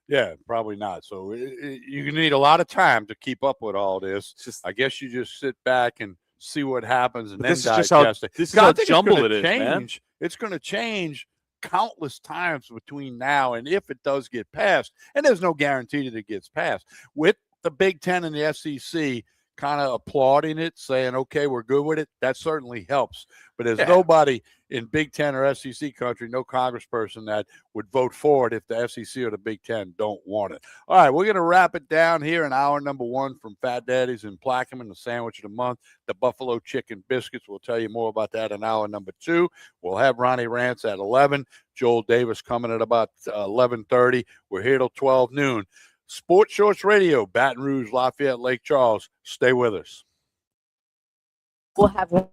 Yeah, probably not. So you need a lot of time to keep up with all this. I guess you just sit back and see what happens and then digest it. This is how jumbled it is, man. It's going to change countless times between now and if it does get passed. And there's no guarantee that it gets passed. With the Big Ten and the SEC kind of applauding it, saying, okay, we're good with it, that certainly helps. But there's nobody in Big Ten or SEC country, no congressperson that would vote for it if the SEC or the Big Ten don't want it. All right, we're going to wrap it down here in hour number 1 from Fat Daddy's in Plaquemine, the sandwich of the month, the Buffalo Chicken Biscuits. We'll tell you more about that in hour number 2. We'll have Ronnie Rance at 11, Joel Davis coming at about 11:30. We're here till 12 noon. Sports Shorts Radio, Baton Rouge, Lafayette, Lake Charles. Stay with us. We'll have one.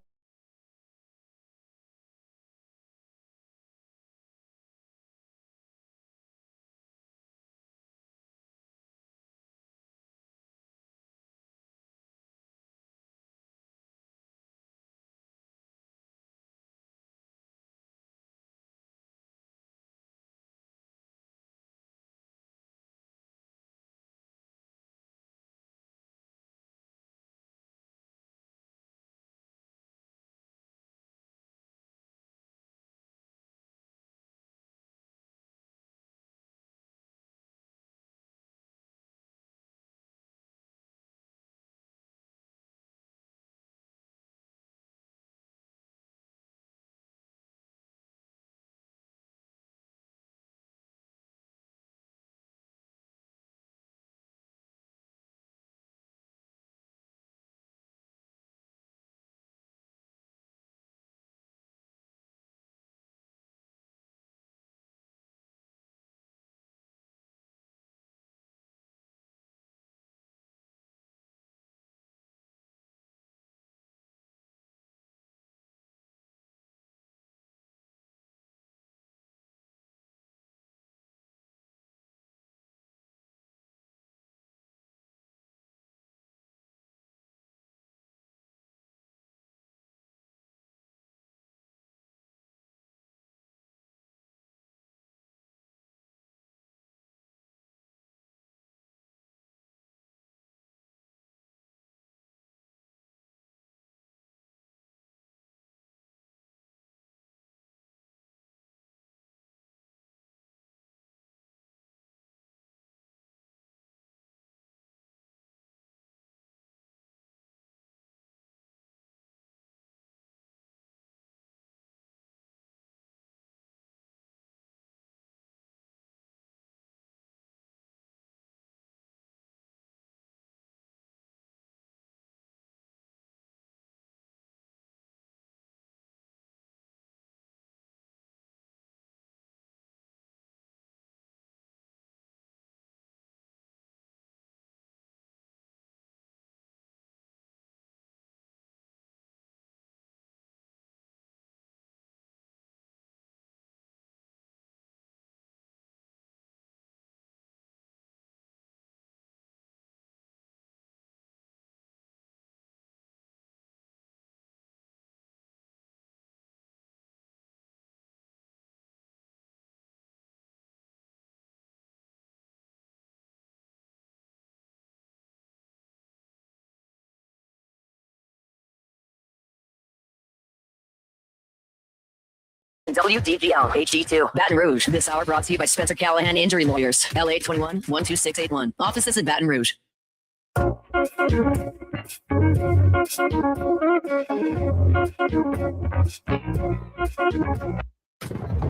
WDGL HD2, Baton Rouge. This hour brought to you by Spencer Callahan Injury Lawyers. LA 21-12681. Offices in Baton Rouge.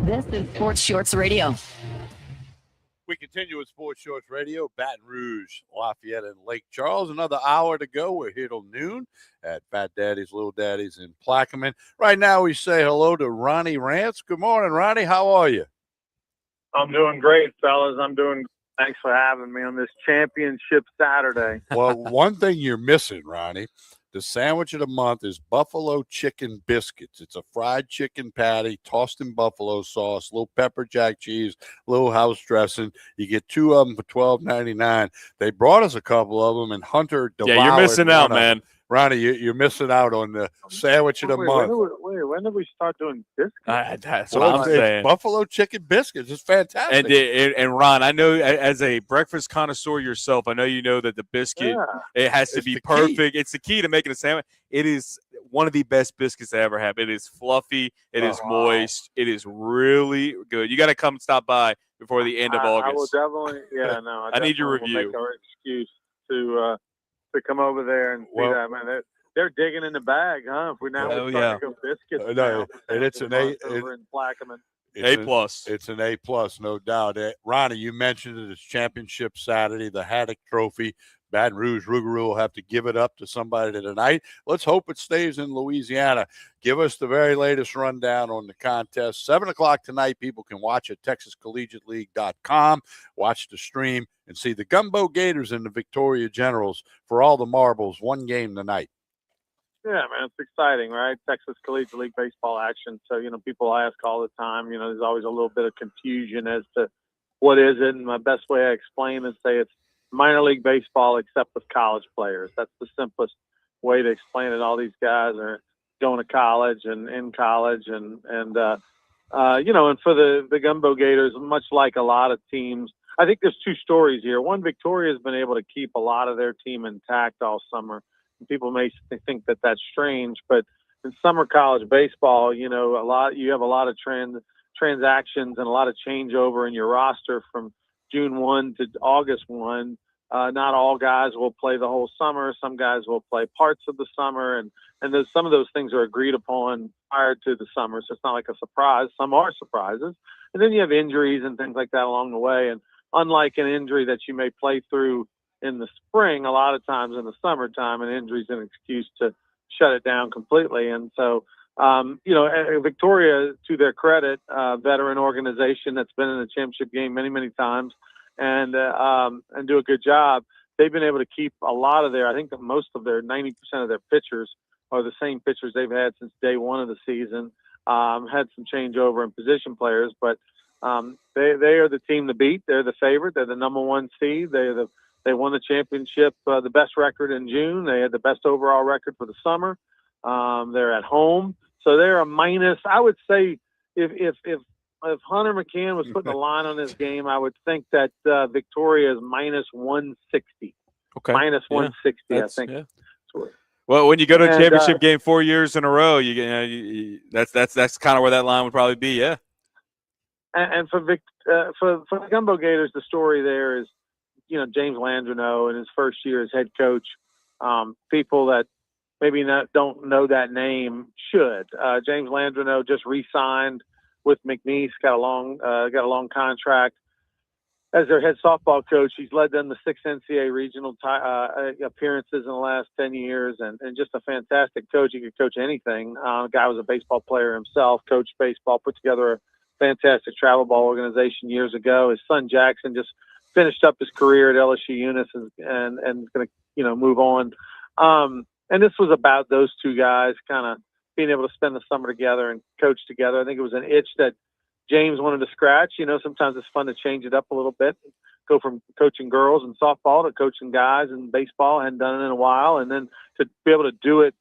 This is Sports Shorts Radio. We continue with Sports Shorts Radio, Baton Rouge, Lafayette, and Lake Charles. Another hour to go. We're here till noon at Fat Daddy's, Little Daddy's in Plaquemine. Right now, we say hello to Ronnie Rance. Good morning, Ronnie. How are you? I'm doing great, fellas. Thanks for having me on this championship Saturday. Well, one thing you're missing, Ronnie, The sandwich of the month is buffalo chicken biscuits. It's a fried chicken patty tossed in buffalo sauce, little pepper jack cheese, little house dressing. You get 2 of them for $12.99. They brought us a couple of them, and Hunter devoured. Yeah, you're missing out, man. Ronnie, you're missing out on the sandwich of the month. When did we start doing biscuits? That's what I'm saying. Buffalo chicken biscuits. It's fantastic. And Ron, I know as a breakfast connoisseur yourself, I know you know that the biscuit, it has to be perfect. It's the key to making a sandwich. It is one of the best biscuits I ever have. It is fluffy. It is moist. It is really good. You got to come stop by before the end of August. I will definitely. Yeah, no. I need your review. Make our excuse to come over there and see that, man. They're digging in the bag, huh? If we're now starting to go biscuits. No, and it's an A. Over in Plaquemine. A+. It's an A+, no doubt. Ronnie, you mentioned it. It's Championship Saturday, the Haddock Trophy. Baton Rouge, Rougarou will have to give it up to somebody tonight. Let's hope it stays in Louisiana. Give us the very latest rundown on the contest. 7 o'clock tonight, people can watch at TexasCollegiateLeague.com, watch the stream, and see the Gumbo Gators and the Victoria Generals for all the marbles, one game tonight. Yeah, man, it's exciting, right? Texas Collegiate League baseball action. So, people ask all the time, there's always a little bit of confusion as to what is it. And my best way I explain is say it's minor league baseball except with college players. That's the simplest way to explain it. All these guys are going to college and in college and for the Gumbo Gators, much like a lot of teams, I think there's two stories here. One, Victoria has been able to keep a lot of their team intact all summer. People may think that that's strange, but in summer college baseball, you have a lot of transactions and a lot of changeover in your roster from June 1 to August 1. Not all guys will play the whole summer. Some guys will play parts of the summer, and some of those things are agreed upon prior to the summer, so it's not like a surprise. Some are surprises. And then you have injuries and things like that along the way, and unlike an injury that you may play through in the spring, a lot of times in the summertime, an injury is an excuse to shut it down completely. And so, Victoria, to their credit, veteran organization that's been in the championship game many, many times and do a good job. They've been able to keep a lot of I think that most of their 90% of their pitchers are the same pitchers they've had since day one of the season. Had some changeover in position players, but they are the team to beat. They're the favorite. They're the number 1 seed. They won the championship, the best record in June. They had the best overall record for the summer. They're at home, so they're a minus. I would say if Hunter McCann was putting a line on this game, I would think that Victoria is minus 160. Okay, minus 160. I think. Yeah. Well, when you go to a championship game 4 years in a row, that's kind of where that line would probably be. Yeah. And for the Gumbo Gators, the story there is, James Landreneau in his first year as head coach. People that maybe don't know that name should. James Landreneau just re-signed with McNeese, got a long contract as their head softball coach. He's led them to 6 NCAA regional appearances in the last 10 years, and just a fantastic coach. He could coach anything. The guy was a baseball player himself, coached baseball, put together a fantastic travel ball organization years ago. His son Jackson just finished up his career at LSU Eunice and going to move on. And this was about those two guys kind of being able to spend the summer together and coach together. I think it was an itch that James wanted to scratch. Sometimes it's fun to change it up a little bit, go from coaching girls and softball to coaching guys in baseball. I hadn't done it in a while, and then to be able to do it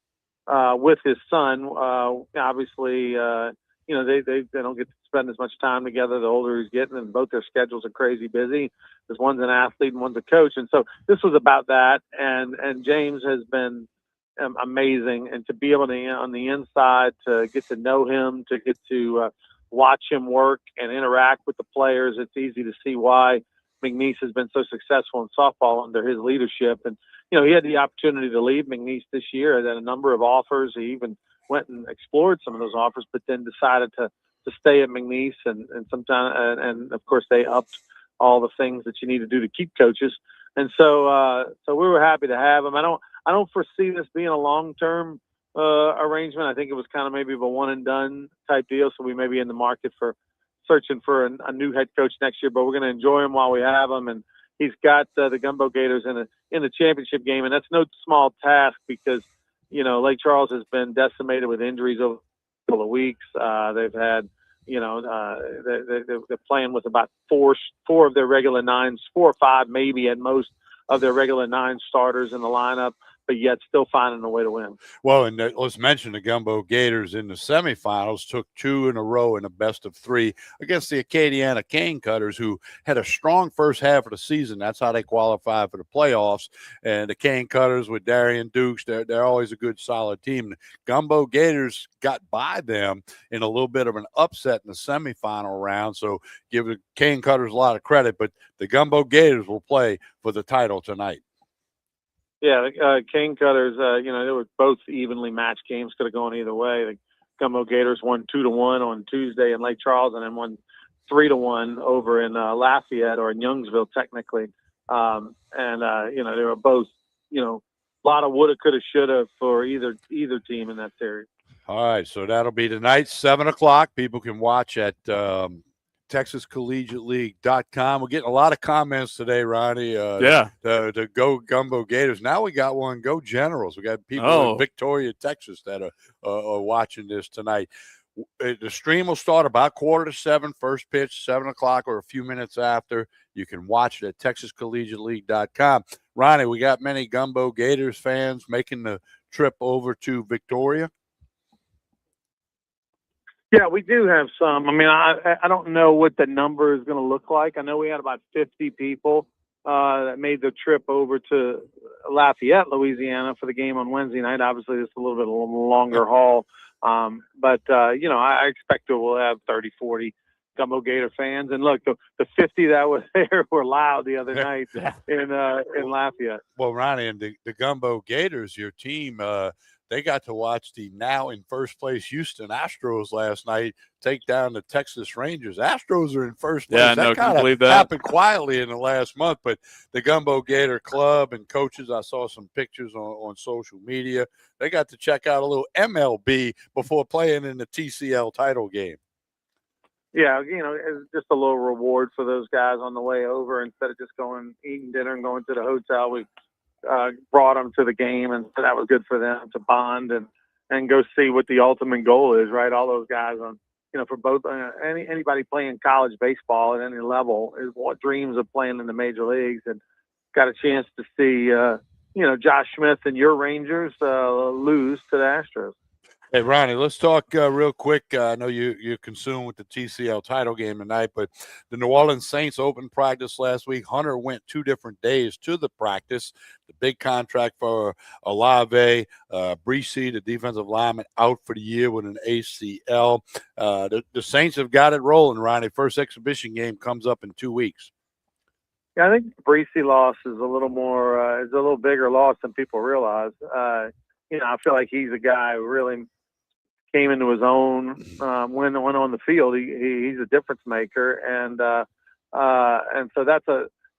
with his son. Obviously, they don't get to spend as much time together the older he's getting, and both their schedules are crazy busy. Because one's an athlete and one's a coach, and so this was about that. And James has been amazing, and to be able to on the inside to get to know him, to get to watch him work and interact with the players, it's easy to see why McNeese has been so successful in softball under his leadership. And he had the opportunity to leave McNeese this year. He had a number of offers. He even went and explored some of those offers, but then decided to stay at McNeese, and of course they upped all the things that you need to do to keep coaches. And so we were happy to have him. I don't foresee this being a long-term arrangement. I think it was kind of maybe of a one and done type deal. So we may be in the market for searching for a new head coach next year, but we're going to enjoy him while we have him. And he's got the Gumbo Gators in the championship game. And that's no small task because, Lake Charles has been decimated with injuries over a couple of weeks. They've had, they're playing with about four of their regular nines, 4 or 5 maybe at most of their regular 9 starters in the lineup, but yet still finding a way to win. Well, and let's mention the Gumbo Gators in the semifinals took 2 in a row in a best of 3 against the Acadiana Cane Cutters, who had a strong first half of the season. That's how they qualified for the playoffs. And the Cane Cutters with Darian Dukes, they're always a good, solid team. The Gumbo Gators got by them in a little bit of an upset in the semifinal round. So give the Cane Cutters a lot of credit, but the Gumbo Gators will play for the title tonight. Yeah, Cane Cutters, they were both evenly matched games, could have gone either way. The Gumbo Gators won 2-1 on Tuesday in Lake Charles, and then won 3-1 over in Lafayette, or in Youngsville technically. They were both, a lot of woulda, coulda, shoulda for either team in that series. All right, so that'll be tonight, 7 o'clock. People can watch at TexasCollegiateLeague.com. We're getting a lot of comments today, Ronnie. The Go Gumbo Gators. Now we got one, Go Generals. We got people in Victoria, Texas that are watching this tonight. The stream will start about 6:45, first pitch, 7 o'clock or a few minutes after. You can watch it at TexasCollegiateLeague.com. Ronnie, we got many Gumbo Gators fans making the trip over to Victoria. Yeah, we do have some. I mean, I don't know what the number is going to look like. I know we had about 50 people that made the trip over to Lafayette, Louisiana for the game on Wednesday night. Obviously, it's a little bit of a longer haul. But I expect we'll have 30, 40 Gumbo Gator fans. And look, the 50 that were there were loud the other night in Lafayette. Well, Ronnie, and the Gumbo Gators, your team, they got to watch the now in first place Houston Astros last night take down the Texas Rangers. Astros are in first place. Yeah, that kind of happened quietly in the last month, but the Gumbo Gator Club and coaches, I saw some pictures on social media. They got to check out a little MLB before playing in the TCL title game. Yeah, it's just a little reward for those guys on the way over. Instead of just eating dinner and going to the hotel, we brought them to the game, and so that was good for them to bond and go see what the ultimate goal is, right? All those guys for both anybody playing college baseball at any level is what dreams of playing in the major leagues, and got a chance to see Josh Smith and your Rangers lose to the Astros. Hey, Ronnie, let's talk real quick. I know you're consumed with the TCL title game tonight, but the New Orleans Saints opened practice last week. Hunter went 2 different days to the practice. The big contract for Olave, Breesy, the defensive lineman, out for the year with an ACL. The Saints have got it rolling, Ronnie. First exhibition game comes up in 2 weeks. Yeah, I think Breesy loss is a little bigger loss than people realize. I feel like he's a guy who really came into his own when on the field. He's a difference maker, and so that's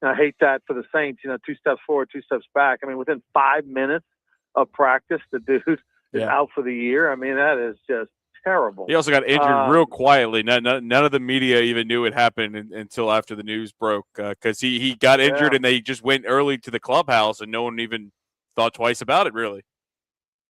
I hate that for the Saints. 2 steps forward, 2 steps back. I mean, within 5 minutes of practice, the dude is out for the year. I mean, that is just terrible. He also got injured real quietly. None of the media even knew it happened until after the news broke, because he got injured and they just went early to the clubhouse and no one even thought twice about it, really.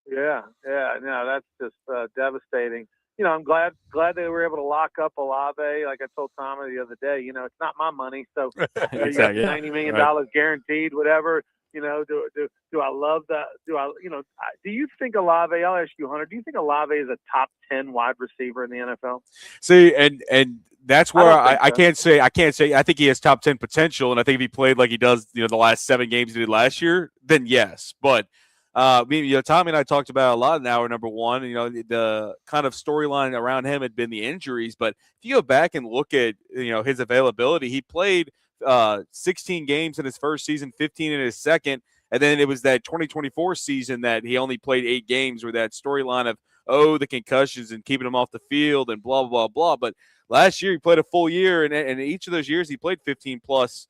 Yeah, no, that's just devastating. I'm glad they were able to lock up Olave. Like I told Tommy the other day, it's not my money, so you got $90 million guaranteed, whatever. Do I love that? Do you think Olave? I'll ask you, Hunter. Do you think Olave is a top 10 wide receiver in the NFL? See, and that's where I can't say. I think he has top 10 potential, and I think if he played like he does, the last 7 games he did last year, then yes, but. Tommy and I talked about it a lot in hour number 1. The kind of storyline around him had been the injuries, but if you go back and look at his availability, he played 16 games in his first season, 15 in his second, and then it was that 2024 season that he only played 8 games, where that storyline of the concussions and keeping him off the field and blah blah blah. But last year he played a full year, and each of those years he played 15 plus.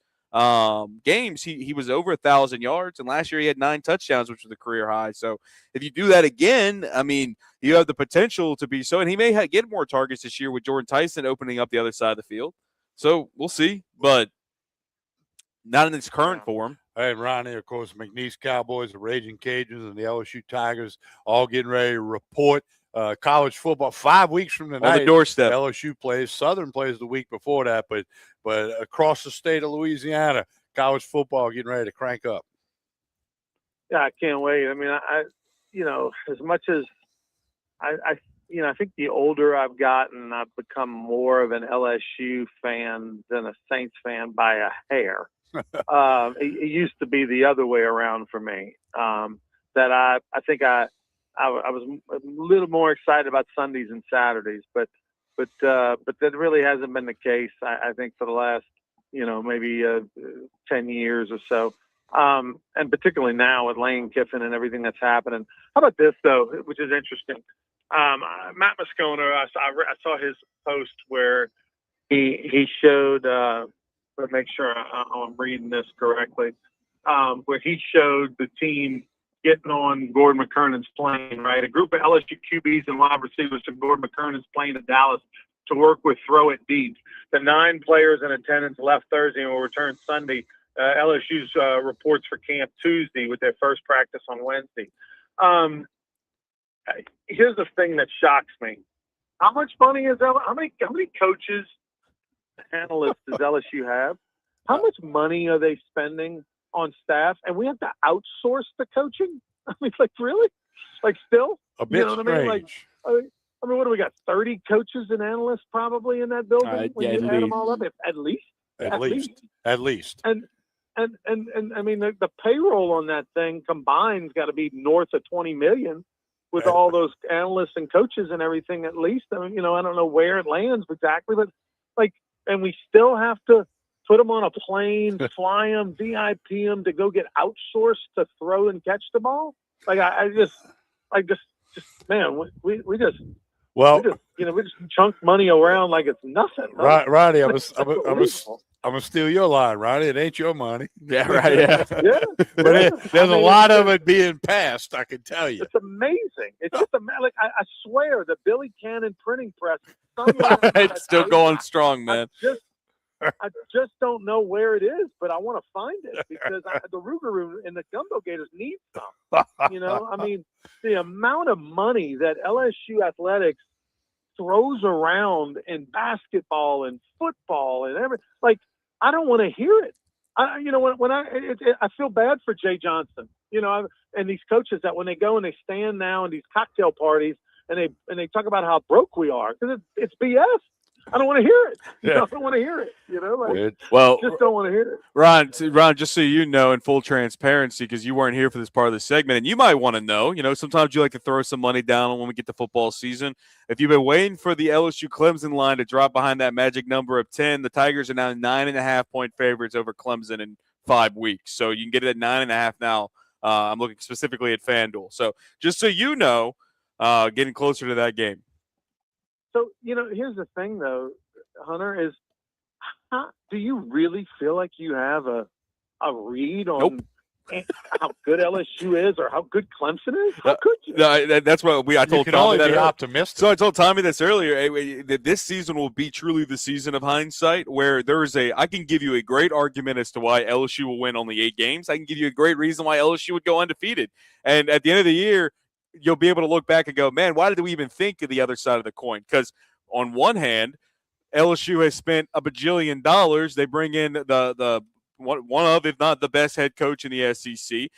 Games, he was over 1,000 yards, and last year he had 9 touchdowns, which was a career high. So if you do that again, I mean, you have the potential to be so, and he may get more targets this year with Jordan Tyson opening up the other side of the field. So we'll see, but not in its current form. Hey, Ronnie, of course, McNeese Cowboys, the Raging Cajuns, and the LSU Tigers all getting ready to report college football 5 weeks from tonight. On the doorstep. LSU plays. Southern plays the week before that, but across the state of Louisiana, college football getting ready to crank up. Yeah, I can't wait. I mean, I as much as I think the older I've gotten, I've become more of an LSU fan than a Saints fan by a hair. It used to be the other way around for me. That I think I was a little more excited about Sundays and Saturdays, but that really hasn't been the case. I think for the last maybe 10 years or so, and particularly now with Lane Kiffin and everything that's happening. How about this though, which is interesting? Matt Moscona, I saw his post where he showed. But make sure I'm reading this correctly, where he showed the team getting on Gordon McKernan's plane, right? A group of LSU QBs and wide receivers took Gordon McKernan's plane to Dallas to work with Throw It Deep. The 9 players in attendance left Thursday and will return Sunday. LSU's reports for camp Tuesday with their first practice on Wednesday. Here's the thing that shocks me. How much money is that? How many coaches, analysts does LSU have? How much money are they spending on staff? And we have to outsource the coaching? I mean, like, really? Like, still? A bit what strange. I mean? Like, I mean, what do we got? 30 coaches and analysts probably in that building when you add them all up? At least. At least. And I mean, the payroll on that thing combined's got to be north of $20 million with all those analysts and coaches and everything. At least, I mean, I don't know where it lands exactly, but like, and we still have to put them on a plane, fly them, VIP them to go get outsourced to throw and catch the ball. Like I just man, we just chunk money around like it's nothing. Right, Roddy, I'm gonna steal your line, Roddy. It ain't your money. Yeah, right. Yeah. But there's a lot of it being passed. I can tell you. It's amazing. It's just amazing. Like I swear, the Billy Cannon printing press. It's still going strong, man. I just don't know where it is, but I want to find it because the Rougarou and the Gumbo Gators need some. I mean, the amount of money that LSU athletics throws around in basketball and football and everything, like, I don't want to hear it. I feel bad for Jay Johnson, and these coaches that when they go and they stand now in these cocktail parties and they talk about how broke we are because it's BS. I don't want to hear it. Yeah. I don't want to hear it. Well, just don't want to hear it. Ron, just so you know, in full transparency, because you weren't here for this part of the segment, and you might want to know, sometimes you like to throw some money down when we get to football season. If you've been waiting for the LSU Clemson line to drop behind that magic number of 10, the Tigers are now 9.5-point favorites over Clemson in 5 weeks. So you can get it at 9.5 now. I'm looking specifically at FanDuel. So just so you know, getting closer to that game. So, here's the thing, though, Hunter, is do you really feel like you have a read on how good LSU is or how good Clemson is? How could you? No, that's what I told Tommy that. Optimistic. So I told Tommy this earlier. That this season will be truly the season of hindsight, where I can give you a great argument as to why LSU will win only 8 games. I can give you a great reason why LSU would go undefeated. And at the end of the year, you'll be able to look back and go, man, why did we even think of the other side of the coin? Because on one hand, LSU has spent $1 bajillion. They bring in the one of, if not the best head coach in the SEC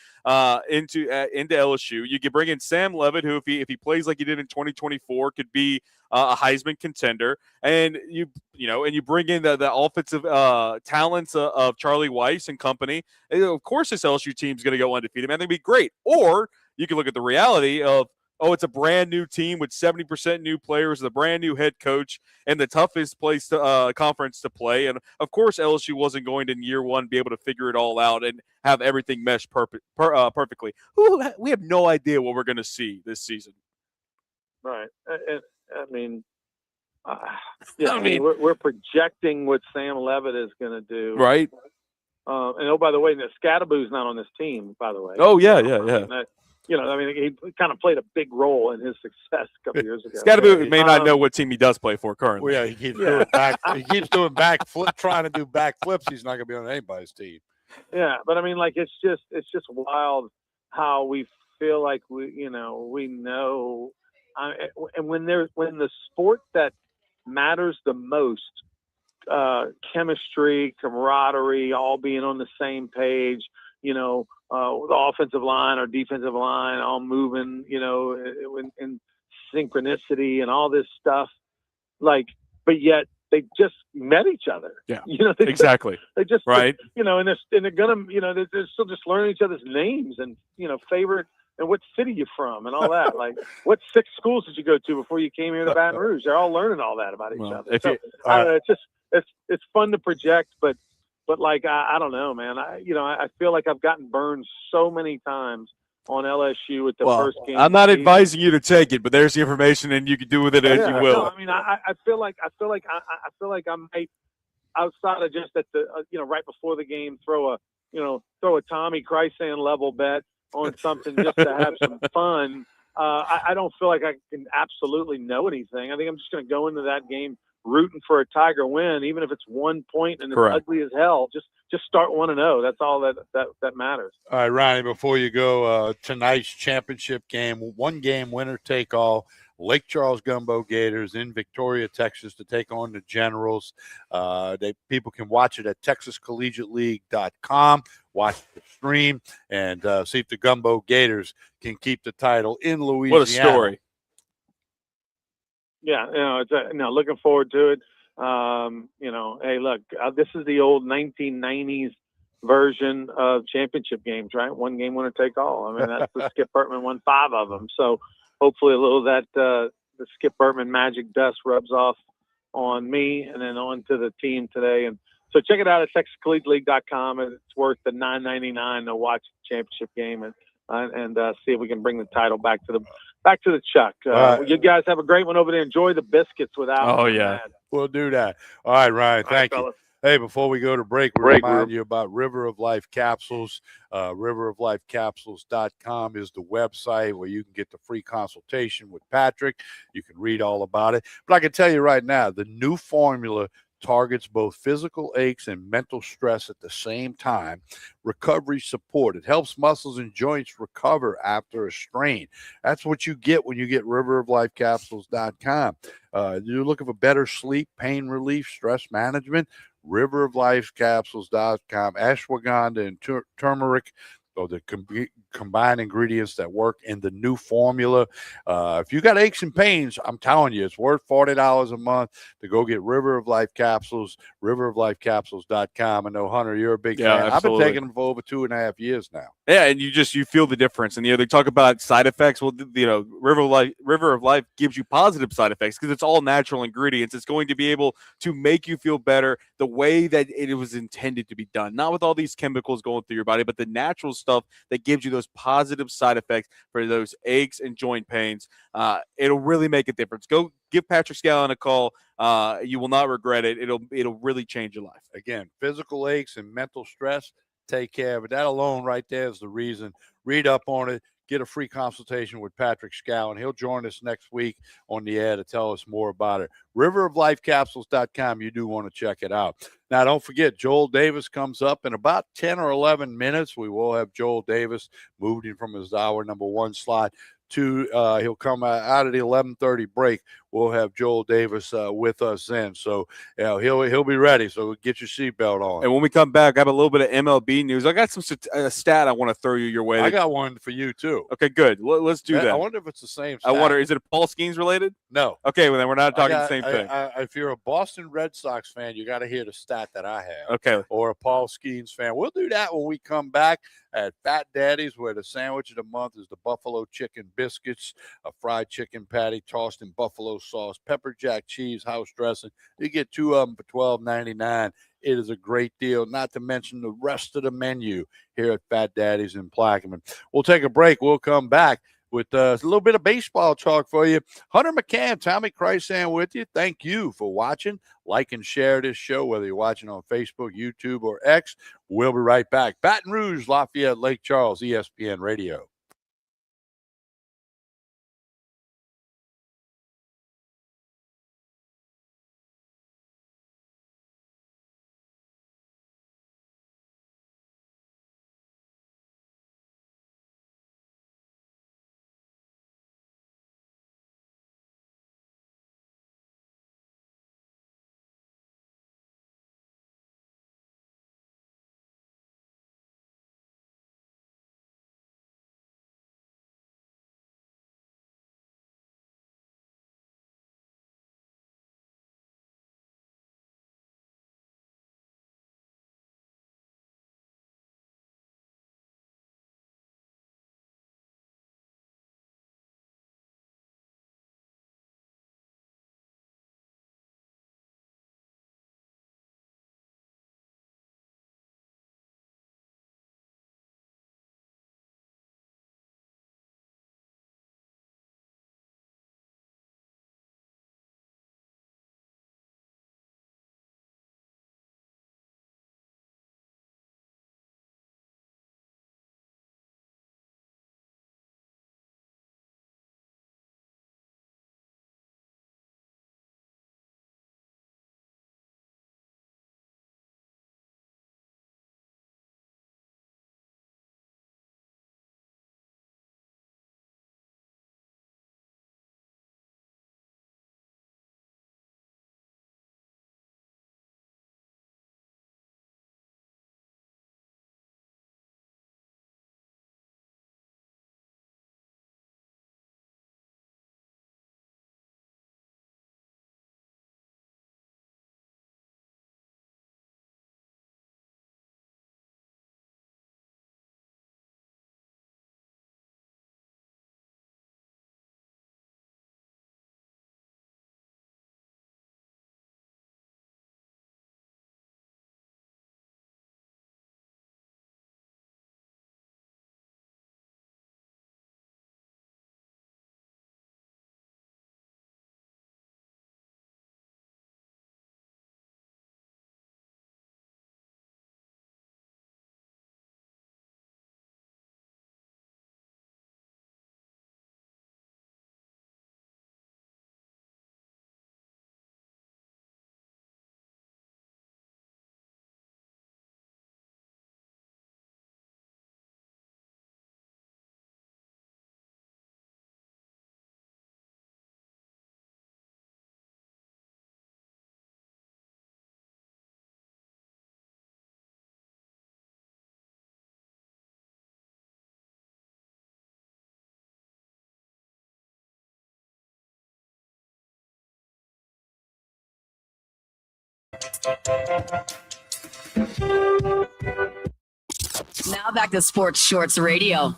into LSU. You can bring in Sam Leavitt, who if he plays like he did in 2024, could be a Heisman contender. And you bring in the offensive talents of Charlie Weiss and company. And of course, this LSU team is going to go undefeated. Man, they'd be great. Or you can look at the reality of, it's a brand new team with 70% new players, the brand new head coach, and the toughest conference to play. And of course, LSU wasn't going to in year one be able to figure it all out and have everything mesh perfectly. We have no idea what we're going to see this season. Right. I mean, we're projecting what Sam Leavitt is going to do. Right. And by the way, Scadaboo's not on this team, by the way. Oh, yeah. He kind of played a big role in his success a couple years ago. Scadaboo may not know what team he does play for currently. Well, yeah, he keeps doing backflip, trying to do backflips. He's not going to be on anybody's team. Yeah, but I mean, like it's just wild how we feel like we know, and when the sport that matters the most, chemistry, camaraderie, all being on the same page, the offensive line or defensive line all moving, in synchronicity and all this stuff, like, but yet they just met each other. Yeah, they exactly. they just right. And they're gonna, they're still just learning each other's names and favorite and what city you're from and all that. Like, what 6 schools did you go to before you came here to Baton Rouge? They're all learning all that about each other. So I don't know. It's just it's fun to project, but like I don't know, man. I feel like I've gotten burned so many times on LSU at the first game. I'm not advising you to take it, but there's the information, and you can do with it as you will. No, I mean, I feel like I might, outside of just at the right before the game, throw a Tommy Chrysan level bet on something just to have some fun. I don't feel like I can absolutely know anything. I think I'm just going to go into that game rooting for a Tiger win, even if it's 1 point and it's ugly as hell. Just start 1-0. That's all that matters. All right, Ronnie, before you go, tonight's championship game, 1 game winner take all. Lake Charles Gumbo Gators in Victoria, Texas, to take on the Generals. People can watch it at TexasCollegiateLeague.com. Watch the stream and see if the Gumbo Gators can keep the title in Louisiana. What a story! Yeah, it's looking forward to it. Hey, look, this is the old 1990s version of championship games, right? 1 game winner take all. I mean, that's the Skip Bertman won 5 of them. So hopefully a little of that the Skip Bertman magic dust rubs off on me and then on to the team today. And so check it out at TexasCollegiateLeague.com. It's worth the $9.99 to watch the championship game and see if we can bring the title back to the Chuck. You guys have a great one over there. Enjoy the biscuits without. Oh yeah, we'll do that. All right, Ryan. Thank you. Fellas. Hey, before we go to break, we remind you about River of Life capsules. riveroflifecapsules.com is the website where you can get the free consultation with Patrick. You can read all about it. But I can tell you right now, the new formula targets both physical aches and mental stress at the same time. Recovery support. It helps muscles and joints recover after a strain. That's what you get when you get riveroflifecapsules.com. You're looking for better sleep, pain relief, stress management. riveroflifecapsules.com. Ashwagandha and turmeric are the combined ingredients that work in the new formula. If you got aches and pains, I'm telling you, it's worth $40 a month to go get River of Life capsules, riveroflifecapsules.com. I know, Hunter, you're a big fan. Absolutely. I've been taking them for over 2.5 years now. Yeah, and you feel the difference. And they talk about side effects. Well, River of Life gives you positive side effects because it's all natural ingredients. It's going to be able to make you feel better the way that it was intended to be done. Not with all these chemicals going through your body, but the natural stuff that gives you those positive side effects for those aches and joint pains. It'll really make a difference. Go give Patrick Scallon a call. You will not regret it. It'll really change your life. Again, physical aches and mental stress, take care of it. That alone right there is the reason. Read up on it. Get a free consultation with Patrick Scallon. He'll join us next week on the air to tell us more about it. riveroflifecapsules.com. You do want to check it out. Now, don't forget, Joel Davis comes up in about 10 or 11 minutes. We will have Joel Davis moving from his hour number 1 slot to he'll come out of the 11:30 break. We'll have Joel Davis with us then, so he'll be ready. So get your seatbelt on. And when we come back, I have a little bit of MLB news. I got some stat I want to throw your way. I got one for you too. Okay, good. Let's do that. I wonder if it's the same stat. I wonder, is it Paul Skeens related? No. Okay, well then we're not talking the same thing. If you're a Boston Red Sox fan, you got to hear the stat that I have. Okay. Or a Paul Skeens fan. We'll do that when we come back at Fat Daddy's, where the sandwich of the month is the buffalo chicken biscuits, a fried chicken patty tossed in buffalo sauce, pepper jack cheese, house dressing. You get 2 of them for $12.99. It is a great deal, not to mention the rest of the menu here at Fat Daddy's in Plaquemine. We'll take a break. We'll come back with a little bit of baseball talk for you. Hunter McCann, Tommy Chrysan with you. Thank you for watching. Like and share this show, whether you're watching on Facebook, YouTube, or X. We'll be right back. Baton Rouge, Lafayette, Lake Charles, ESPN Radio. Now back to Sports Shorts Radio.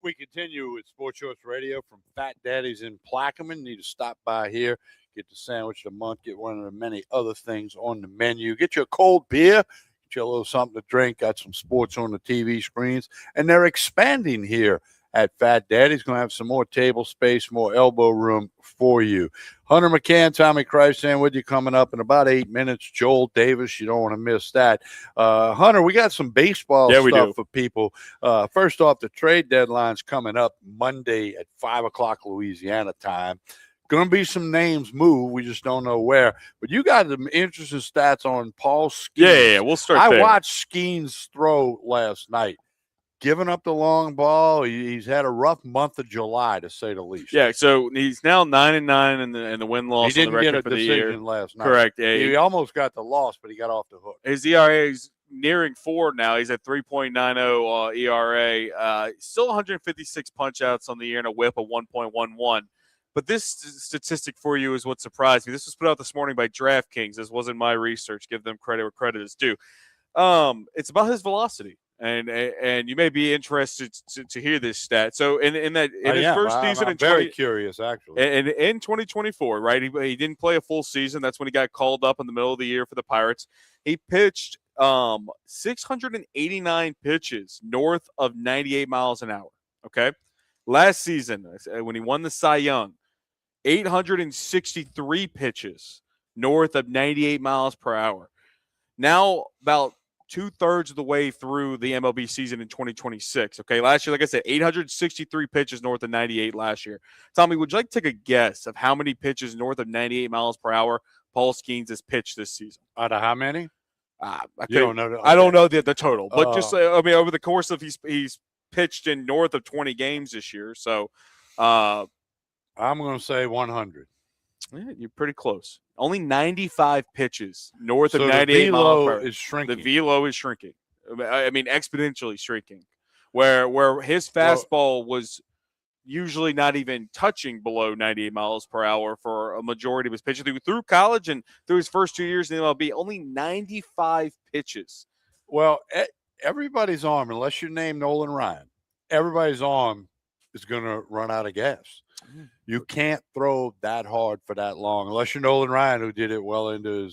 We continue with Sports Shorts Radio from Fat Daddy's in Plaquemine. Need to stop by here, get the sandwich of the month, get one of the many other things on the menu. Get you a cold beer, get you a little something to drink. Got some sports on the TV screens, and they're expanding here at Fat Daddy's. Going to have some more table space, more elbow room for you. Hunter McCann, Tommy Krysan with you coming up in about 8 minutes. Joel Davis, you don't want to miss that. Hunter, we got some baseball stuff for people. First off, the trade deadline's coming up Monday at 5 o'clock Louisiana time. Going to be some names move. We just don't know where. But you got some interesting stats on Paul Skeens. Yeah, we'll start there. I watched Skeens throw last night. Giving up the long ball, he's had a rough month of July, to say the least. Yeah, so he's now 9-9 in the win-loss on the record for the year. He didn't get a decision last night. Correct. Yeah, he almost got the loss, but he got off the hook. His ERA is nearing 4 now. He's at 3.90 ERA. Still 156 punch-outs on the year and a whip of 1.11. But this statistic for you is what surprised me. This was put out this morning by DraftKings. This wasn't my research. Give them credit where credit is due. It's about his velocity. And you may be interested to hear this stat. So in his first season, I'm very curious actually. In 2024, right? He didn't play a full season. That's when he got called up in the middle of the year for the Pirates. He pitched 689 pitches north of 98 miles an hour. Okay, last season when he won the Cy Young, 863 pitches north of 98 miles per hour. Now about 2/3 of the way through the MLB season in 2026. Okay, last year, like I said, 863 pitches north of 98 last year. Tommy, would you like to take a guess of how many pitches north of 98 miles per hour Paul Skeens has pitched this season? Out of how many? I don't know the total, but just over the course of he's pitched in north of 20 games this year. So I'm going to say 100. Yeah, you're pretty close. Only 95 pitches north of 98 miles per hour. Is shrinking. The velo is shrinking. I mean, exponentially shrinking. Where his fastball was usually not even touching below 98 miles per hour for a majority of his pitches. Through college and through his first 2 years in the MLB, only 95 pitches. Well, everybody's arm, unless you name Nolan Ryan, everybody's arm is going to run out of gas. You can't throw that hard for that long, unless you're Nolan Ryan, who did it well into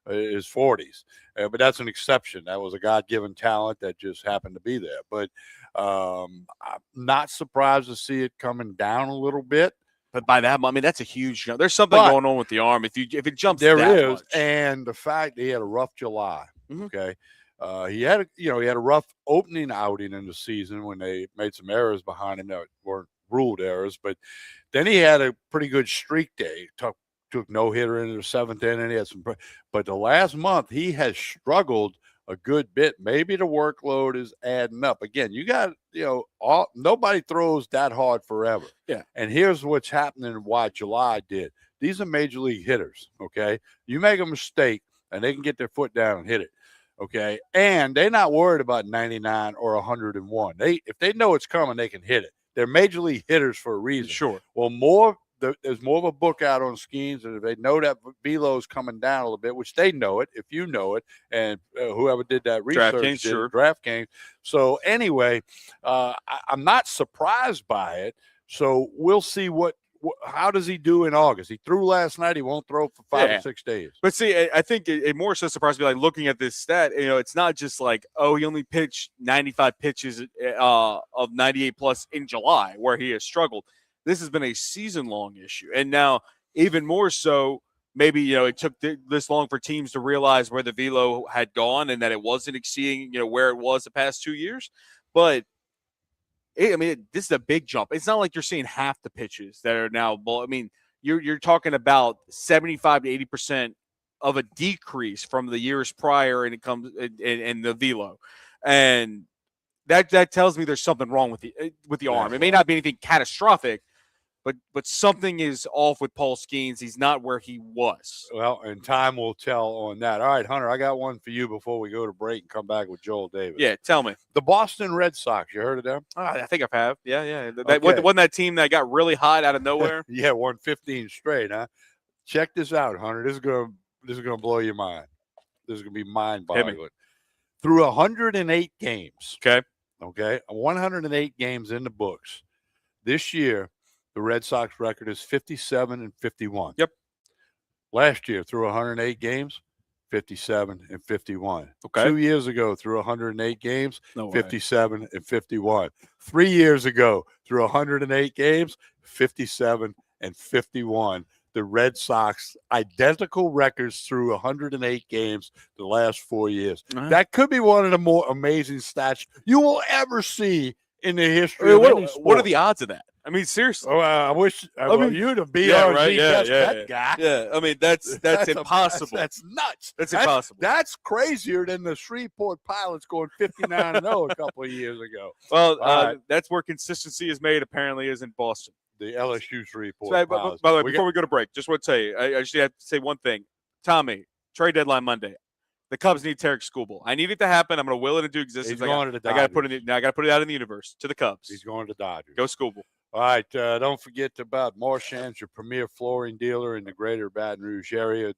his 40s. But that's an exception. That was a God-given talent that just happened to be there. But I'm not surprised to see it coming down a little bit. But by that, I mean, that's a huge jump. There's something going on with the arm. If it jumps, there that is, much. And the fact that he had a rough July. Okay. He had a rough opening outing in the season when they made some errors behind him that weren't ruled errors, but then he had a pretty good streak day. Took no-hitter into the 7th inning. He had some, but the last month he has struggled a good bit. Maybe the workload is adding up. Again, you got nobody throws that hard forever. Yeah. And here's what's happening. Why July did. These are major league hitters. Okay, you make a mistake and they can get their foot down and hit it. Okay, and they're not worried about 99 or 101. If they know it's coming, they can hit it. They're major league hitters for a reason. Sure. Well, there's more of a book out on Skeens, and if they know that velo's coming down a little bit, which they know it, if you know it, and whoever did that research DraftKings. So anyway, I'm not surprised by it. So we'll see how does he do in August? He threw last night. He won't throw for 5 or 6 days. But see, I think it more so surprised me, like looking at this stat, it's not just like, he only pitched 95 pitches of 98 plus in July where he has struggled. This has been a season-long issue. And now even more so, maybe, it took this long for teams to realize where the velo had gone and that it wasn't exceeding, where it was the past 2 years. But this is a big jump. It's not like you're seeing half the pitches that are now. I mean, you're talking about 75 to 80% of a decrease from the years prior, and it comes in the velo, and that tells me there's something wrong with the arm. It may not be anything catastrophic, but something is off with Paul Skeens. He's not where he was. Well, and time will tell on that. All right, Hunter, I got one for you before we go to break and come back with Joel Davis. Yeah, tell me. The Boston Red Sox, you heard of them? I think I have. Yeah. Wasn't that team that got really hot out of nowhere? Yeah, won 15 straight, huh? check this out, Hunter. This is gonna blow your mind. This is gonna be mind-boggling. Through 108 games. Okay, 108 games in the books. This year, the Red Sox record is 57-51. Yep. Last year, through 108 games, 57-51. Okay. 2 years ago, through 108 games, No way. 57-51. 3 years ago, through 108 games, 57-51. The Red Sox identical records through 108 games the last 4 years. Uh-huh. That could be one of the more amazing stats you will ever see in the history of any sport. What are the odds of that? I mean, seriously. Oh, I wish you'd have been that guy. Yeah, I mean that's impossible. That's nuts. That's impossible. That's crazier than the Shreveport Pilots going 59-0 a couple of years ago. Well, that's where consistency is made. Apparently, is in Boston. The LSU Shreveport Pilots. By the way, before we go to break, just want to tell you, I just have to say one thing. Tommy, trade deadline Monday. The Cubs need Tarek Skubal. I need it to happen. I'm going to will it into existence. He's going to the I got to put it. I got to put it out in the universe to the Cubs. He's going to Dodgers. Go Skubal. All right. Don't forget about Marchand's, your premier flooring dealer in the greater Baton Rouge area,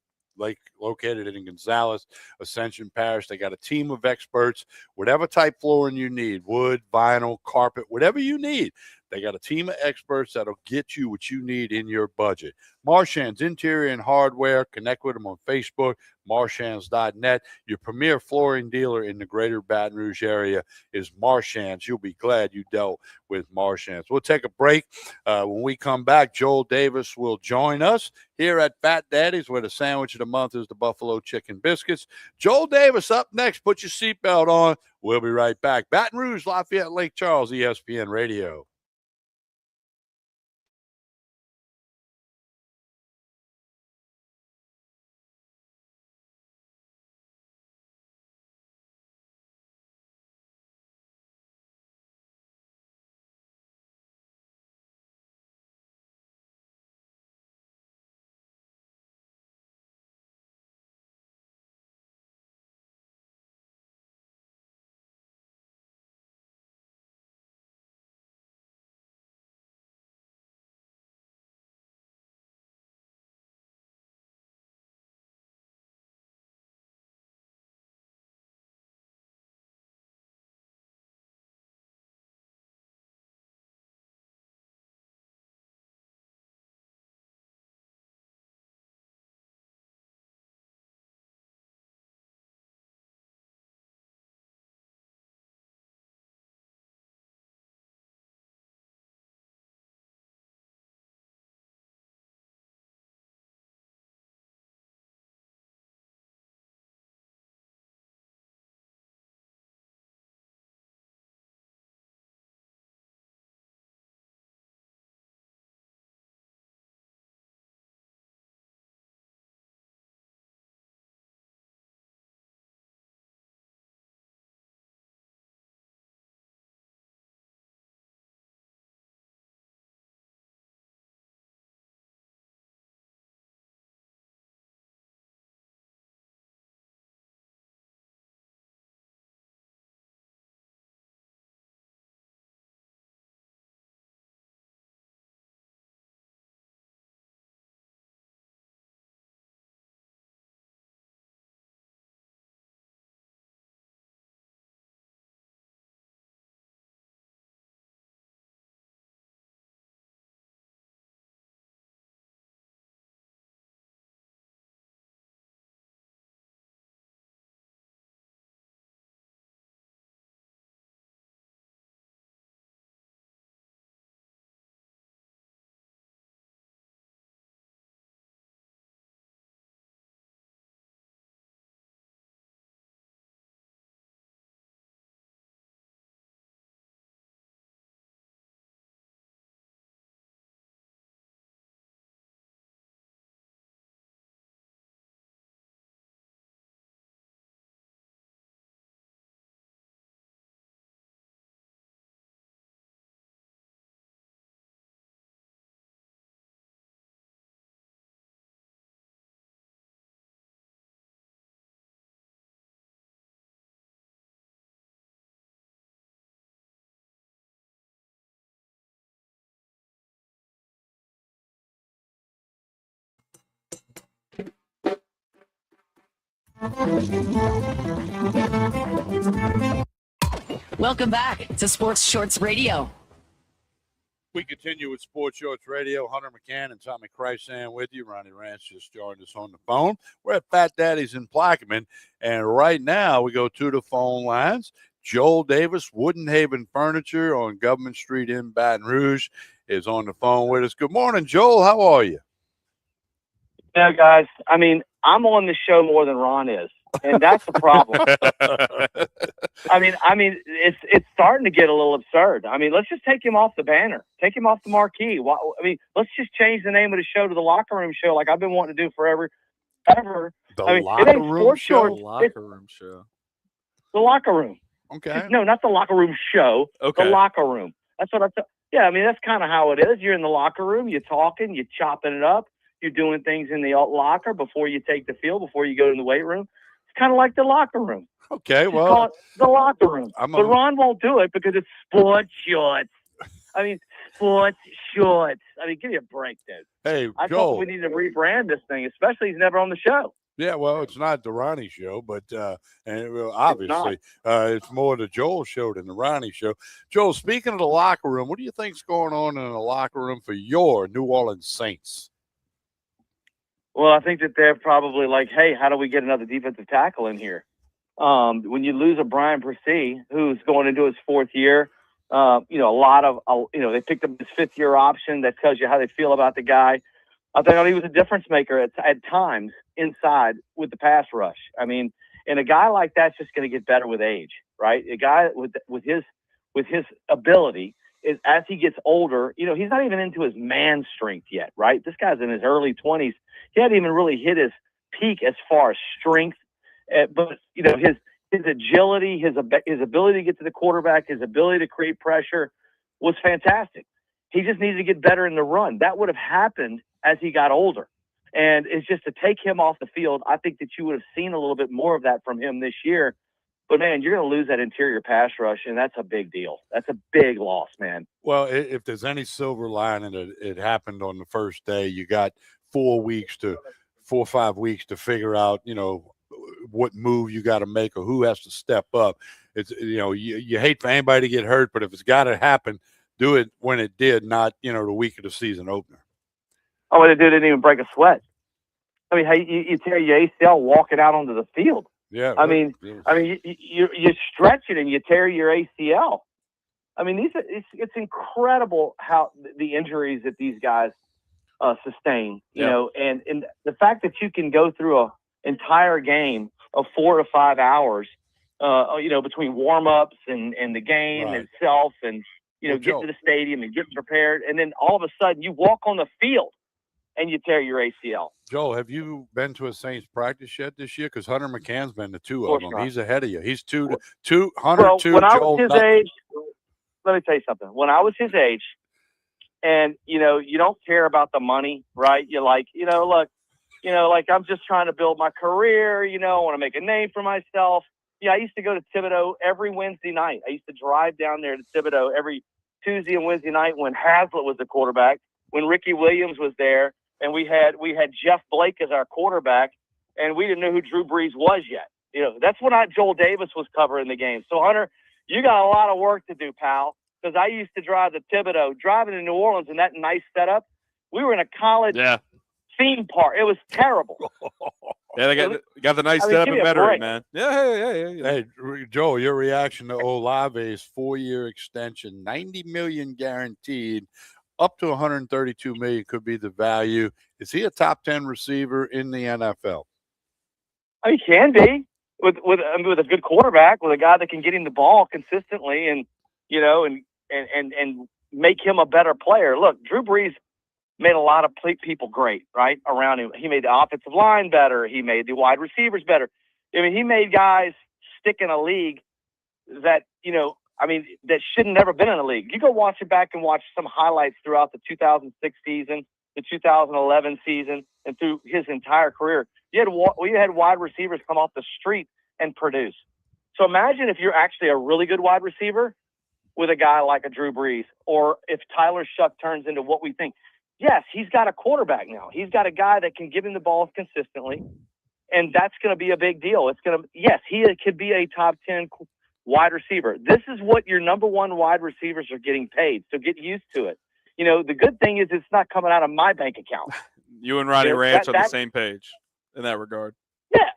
located in Gonzales, Ascension Parish. They got a team of experts. Whatever type flooring you need, wood, vinyl, carpet, whatever you need. They got a team of experts that'll get you what you need in your budget. Marchand's Interior and Hardware. Connect with them on Facebook, marshands.net. Your premier flooring dealer in the greater Baton Rouge area is Marchand's. You'll be glad you dealt with Marchand's. We'll take a break. When we come back, Joel Davis will join us here at Fat Daddy's, where the sandwich of the month is the Buffalo Chicken Biscuits. Joel Davis up next. Put your seatbelt on. We'll be right back. Baton Rouge, Lafayette Lake Charles, ESPN Radio. Welcome back to Sports Shorts Radio. We continue with Sports Shorts Radio. Hunter McCann and Tommy Krysan with you. Ronnie Rance just joined us on the phone. We're at Fat Daddy's in Plaquemine, and right now we go to the phone lines. Joel Davis, Woodenhaven Furniture on Government Street in Baton Rouge, is on the phone with us. Good morning, Joel. How are you? Yeah, guys. I mean, I'm on the show more than Ron is, and that's the problem. I mean, it's starting to get a little absurd. I mean, let's just take him off the banner, take him off the marquee. I mean, let's just change the name of the show to the Locker Room Show, like I've been wanting to do forever. The Locker Room Show. Locker Room Show. The Locker Room. Okay. No, not the Locker Room Show. Okay. The Locker Room. That's what I thought. Yeah, I mean, that's kind of how it is. You're in the locker room. You're talking. You're chopping it up. You're doing things in the locker before you take the field, before you go in the weight room. It's kind of like the locker room. Okay, Just well, call it the locker room. But Ron won't do it because it's sports shorts. I mean, sports shorts. I mean, give me a break, dude. Hey, I Joel. thought we need to rebrand this thing, especially he's never on the show. Yeah, well, it's not the Ronnie Show, but obviously it's more the Joel Show than the Ronnie Show. Joel, speaking of the locker room, what do you think's going on in the locker room for your New Orleans Saints? Well, I think that they're probably like, hey, how do we get another defensive tackle in here? When you lose a Brian Persee, who's going into his fourth year, they picked up his fifth-year option. That tells you how they feel about the guy. I thought he was a difference maker at times inside with the pass rush. I mean, and a guy like that's just going to get better with age, right? A guy with his ability is, as he gets older, he's not even into his man strength yet, right? This guy's in his early 20s. He hadn't even really hit his peak as far as strength, but his agility, his ability to get to the quarterback, his ability to create pressure was fantastic. He just needed to get better in the run. That would have happened as he got older. And it's just to take him off the field. I think that you would have seen a little bit more of that from him this year. But, man, you're going to lose that interior pass rush, and that's a big deal. That's a big loss, man. Well, if there's any silver lining, it happened on the first day. You got 4 or 5 weeks to figure out, what move you got to make or who has to step up. It's, you hate for anybody to get hurt, but if it's got to happen, do it when it did, not, the week of the season opener. Oh, the dude didn't even break a sweat. I mean, hey, you tear your ACL walking out onto the field. Yeah. I mean, you stretch it and you tear your ACL. I mean, it's incredible how the injuries that these guys sustain, and the fact that you can go through an entire game of 4 to 5 hours, between warm-ups and the game itself and, get to the stadium and get prepared. And then all of a sudden you walk on the field and you tear your ACL. Joel, have you been to a Saints practice yet this year? Because Hunter McCann's been to 2 of them. He's ahead of you. He's 2 to Hunter. Well, 2. When I Joel, was his age, let me tell you something. When I was his age, and you don't care about the money, right? You're like, like I'm just trying to build my career. I want to make a name for myself. Yeah, I used to go to Thibodeau every Wednesday night. I used to drive down there to Thibodeau every Tuesday and Wednesday night when Haslett was the quarterback, when Ricky Williams was there. And we had Jeff Blake as our quarterback, and we didn't know who Drew Brees was yet. That's when Joel Davis was covering the game. So, Hunter, you got a lot of work to do, pal, because I used to drive to Thibodeau, driving to New Orleans in that nice setup. We were in a college theme park. It was terrible. Yeah, they got the nice setup in Metairie, man. Yeah. Hey, Joel, your reaction to Olave's 4-year extension, $90 million guaranteed. Up to $132 million could be the value. Is he a top 10 receiver in the NFL? He can be with a good quarterback, with a guy that can get him the ball consistently, and and make him a better player. Look, Drew Brees made a lot of people great, right, around him. He made the offensive line better. He made the wide receivers better. I mean, he made guys stick in a league that that shouldn't never been in the league. You go watch it back and watch some highlights throughout the 2006 season, the 2011 season, and through his entire career. You had wide receivers come off the street and produce. So imagine if you're actually a really good wide receiver with a guy like a Drew Brees, or if Tyler Shuck turns into what we think. Yes, he's got a quarterback now. He's got a guy that can give him the ball consistently. And that's going to be a big deal. Yes, he could be a top 10 wide receiver. This is what your number one wide receivers are getting paid. So get used to it. The good thing is it's not coming out of my bank account. You and Ronnie Ranch are on the same page in that regard. Yeah.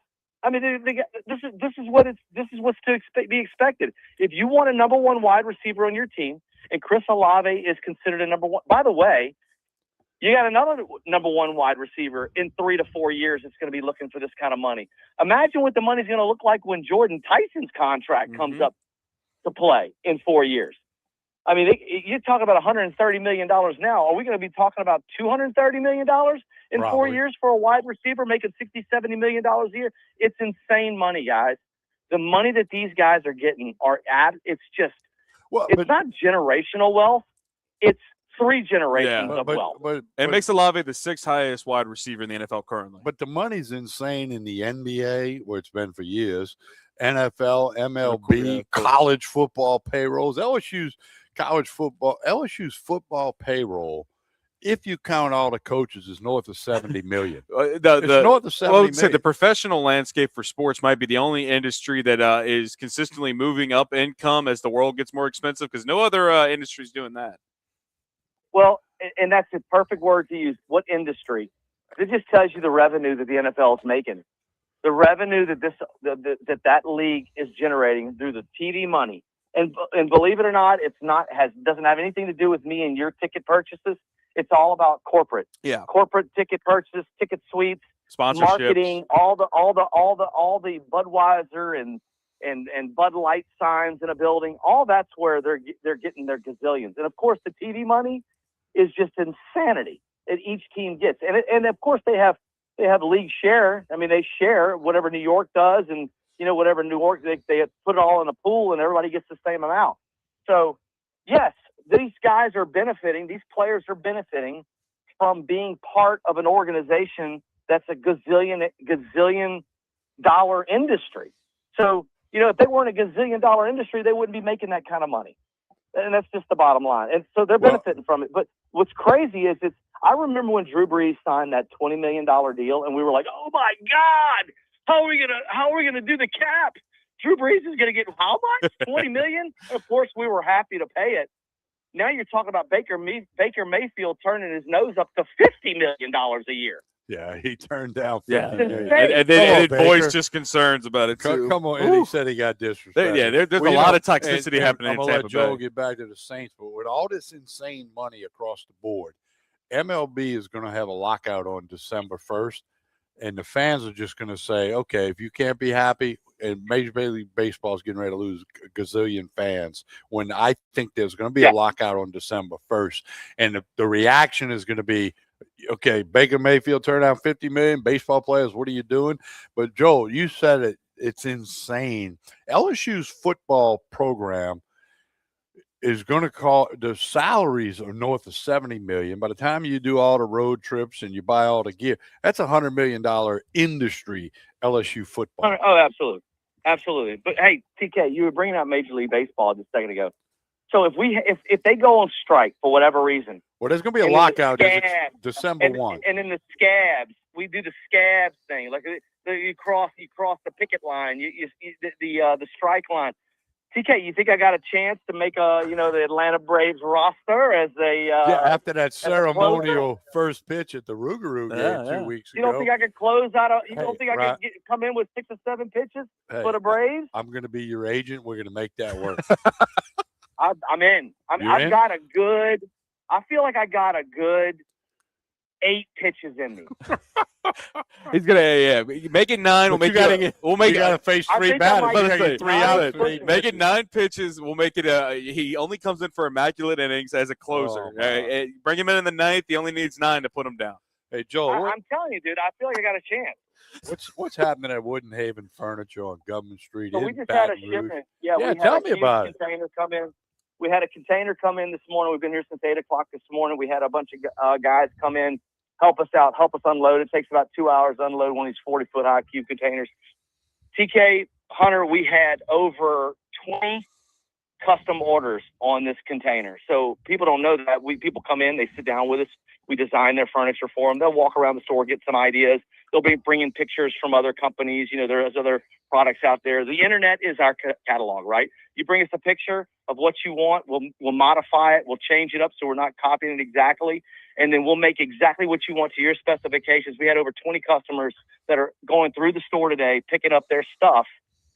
I mean, this is what's to be expected. If you want a number one wide receiver on your team, and Chris Olave is considered a number one. By the way, you got another number one wide receiver in 3 to 4 years that's going to be looking for this kind of money. Imagine what the money's going to look like when Jordan Tyson's contract comes up to play in 4 years. I mean, you're talking about $130 million now. Are we going to be talking about $230 million in Probably. 4 years for a wide receiver making $60, $70 million a year? It's insane money, guys. The money that these guys are getting it's just, it's not generational wealth. It's 3 generations of wealth. But it makes Olave the 6th highest wide receiver in the NFL currently. But the money's insane in the NBA, where it's been for years, NFL, MLB, college football payrolls, LSU's football payroll, if you count all the coaches, is north of $70 million. It's north of $70 million. The professional landscape for sports might be the only industry that is consistently moving up income as the world gets more expensive, because no other industry is doing that. Well, and that's the perfect word to use. What industry? It just tells you the revenue that the NFL is making, the revenue that that league is generating through the TV money. And believe it or not, doesn't have anything to do with me and your ticket purchases. It's all about corporate. Yeah. Corporate ticket purchases, ticket suites, sponsorships, marketing, all the Budweiser and Bud Light signs in a building. All that's where they're getting their gazillions. And of course, the TV money is just insanity that each team gets. And of course, they have league share. I mean, they share whatever New York does, and whatever New York, they put it all in a pool and everybody gets the same amount. So, yes, these guys are benefiting. These players are benefiting from being part of an organization that's a gazillion dollar industry. So, if they weren't a gazillion dollar industry, they wouldn't be making that kind of money. And that's just the bottom line. And so they're benefiting from it. But what's crazy is I remember when Drew Brees signed that $20 million deal, and we were like, oh my God, how are we gonna do the cap? Drew Brees is gonna get how much? $20 million? And of course, we were happy to pay it. Now you're talking about Baker Mayfield turning his nose up to $50 million a year. Yeah, he turned down $50 million. And then voiced just concerns about it too. Come on, and he said he got disrespected. There's a lot of toxicity happening in Tampa Bay. I'm going to let Joe get back to the Saints, but with all this insane money across the board, MLB is going to have a lockout on December 1st, and the fans are just going to say, okay, if you can't be happy, and Major League Baseball is getting ready to lose a gazillion fans, when I think there's going to be a lockout on December 1st, and the reaction is going to be, okay, Baker Mayfield turned out $50 million. Baseball players, what are you doing? But Joe, you said it. It's insane. LSU's football program is going to call the salaries are north of $70 million. By the time you do all the road trips and you buy all the gear, that's $100 million industry. LSU football. Oh, absolutely, absolutely. But hey, TK, you were bringing up Major League Baseball just a second ago. So if they go on strike for whatever reason, well, there's going to be a lockout December 1. And in the scabs, we do the scabs thing. Like you cross the picket line, the strike line. TK, you think I got a chance to make the Atlanta Braves roster as after that ceremonial first pitch at the Rougarou game 2 weeks ago? You don't think I could close out? Don't think I could come in with 6 or 7 pitches for the Braves? I'm going to be your agent. We're going to make that work. I'm in. I feel like I got a good 8 pitches in me. He's gonna make it 9. We'll make it face 3 batters. 3 out. Make it 9 pitches. We'll make it. He only comes in for immaculate innings as a closer. Bring him in the 9th. He only needs 9 to put him down. Hey Joe, I'm telling you, dude. I feel like I got a chance. What's happening at Wooden Haven Furniture on Government Street? So we just had a shipment. Tell me about it. Container come in. We had a container come in this morning. We've been here since 8 o'clock this morning. We had a bunch of guys come in, help us out, help us unload. It takes about 2 hours to unload one of these 40-foot high cube containers. TK, Hunter, we had over 20 custom orders on this container. So people don't know that. People come in, they sit down with us. We design their furniture for them. They'll walk around the store, get some ideas. they'll be bringing pictures from other companies. You know, there's other products out there. The internet is our catalog, right? You bring us a picture of what you want. We'll modify it. We'll change it up so we're not copying it exactly. And then we'll make exactly what you want to your specifications. We had over 20 customers that are going through the store today, picking up their stuff,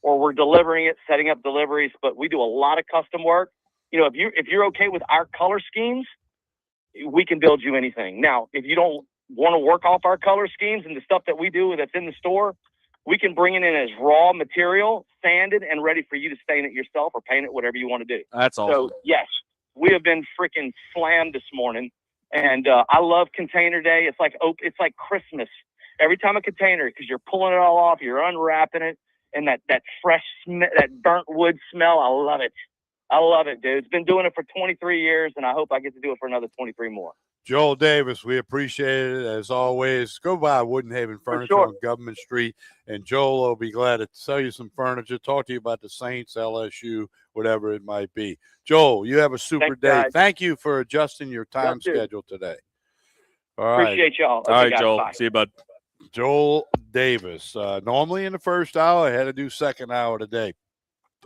or we're delivering it, setting up deliveries. But we do a lot of custom work. You know, if you're okay with our color schemes, we can build you anything. Now, if you don't want to work off our color schemes and the stuff that we do that's in the store, we can bring it in as raw material, sanded, and ready for you to stain it yourself or paint it, whatever you want to do. That's awesome. So, yes, we have been freaking slammed this morning. And I love Container Day. It's like Christmas. Every time a container, because you're pulling it all off, you're unwrapping it, and that fresh, that burnt wood smell, I love it. I love it, dude. It's been doing it for 23 years, and I hope I get to do it for another 23 more. Joel Davis, we appreciate it as always. Go by Woodenhaven Furniture on Government Street, and Joel will be glad to sell you some furniture, talk to you about the Saints, LSU, whatever it might be. Joel, you have a super day. Guys. Thank you for adjusting your time schedule today. All right. Appreciate y'all. All right, guys, Joel. bye. See you, bud. Joel Davis. Normally in the first hour, I had to do second hour today.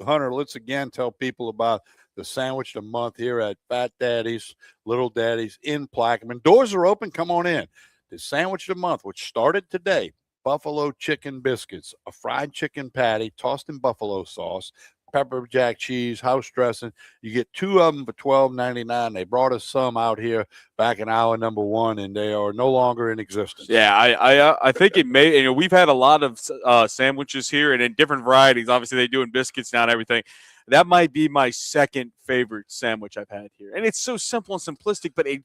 Hunter, let's again tell people about the sandwich of the month here at Fat Daddy's, Little Daddy's in Plaquemine. Doors are open. Come on in. The sandwich of the month, which started today, buffalo chicken biscuits, a fried chicken patty tossed in buffalo sauce, pepper jack cheese, house dressing. You get two of them for $12.99. They brought us some out here back in hour number one, and they are no longer in existence. Yeah, I think it may. You know, we've had a lot of sandwiches here, and in different varieties. Obviously, they do in biscuits now and everything. That might be my second favorite sandwich I've had here, and it's so simple and simplistic, but it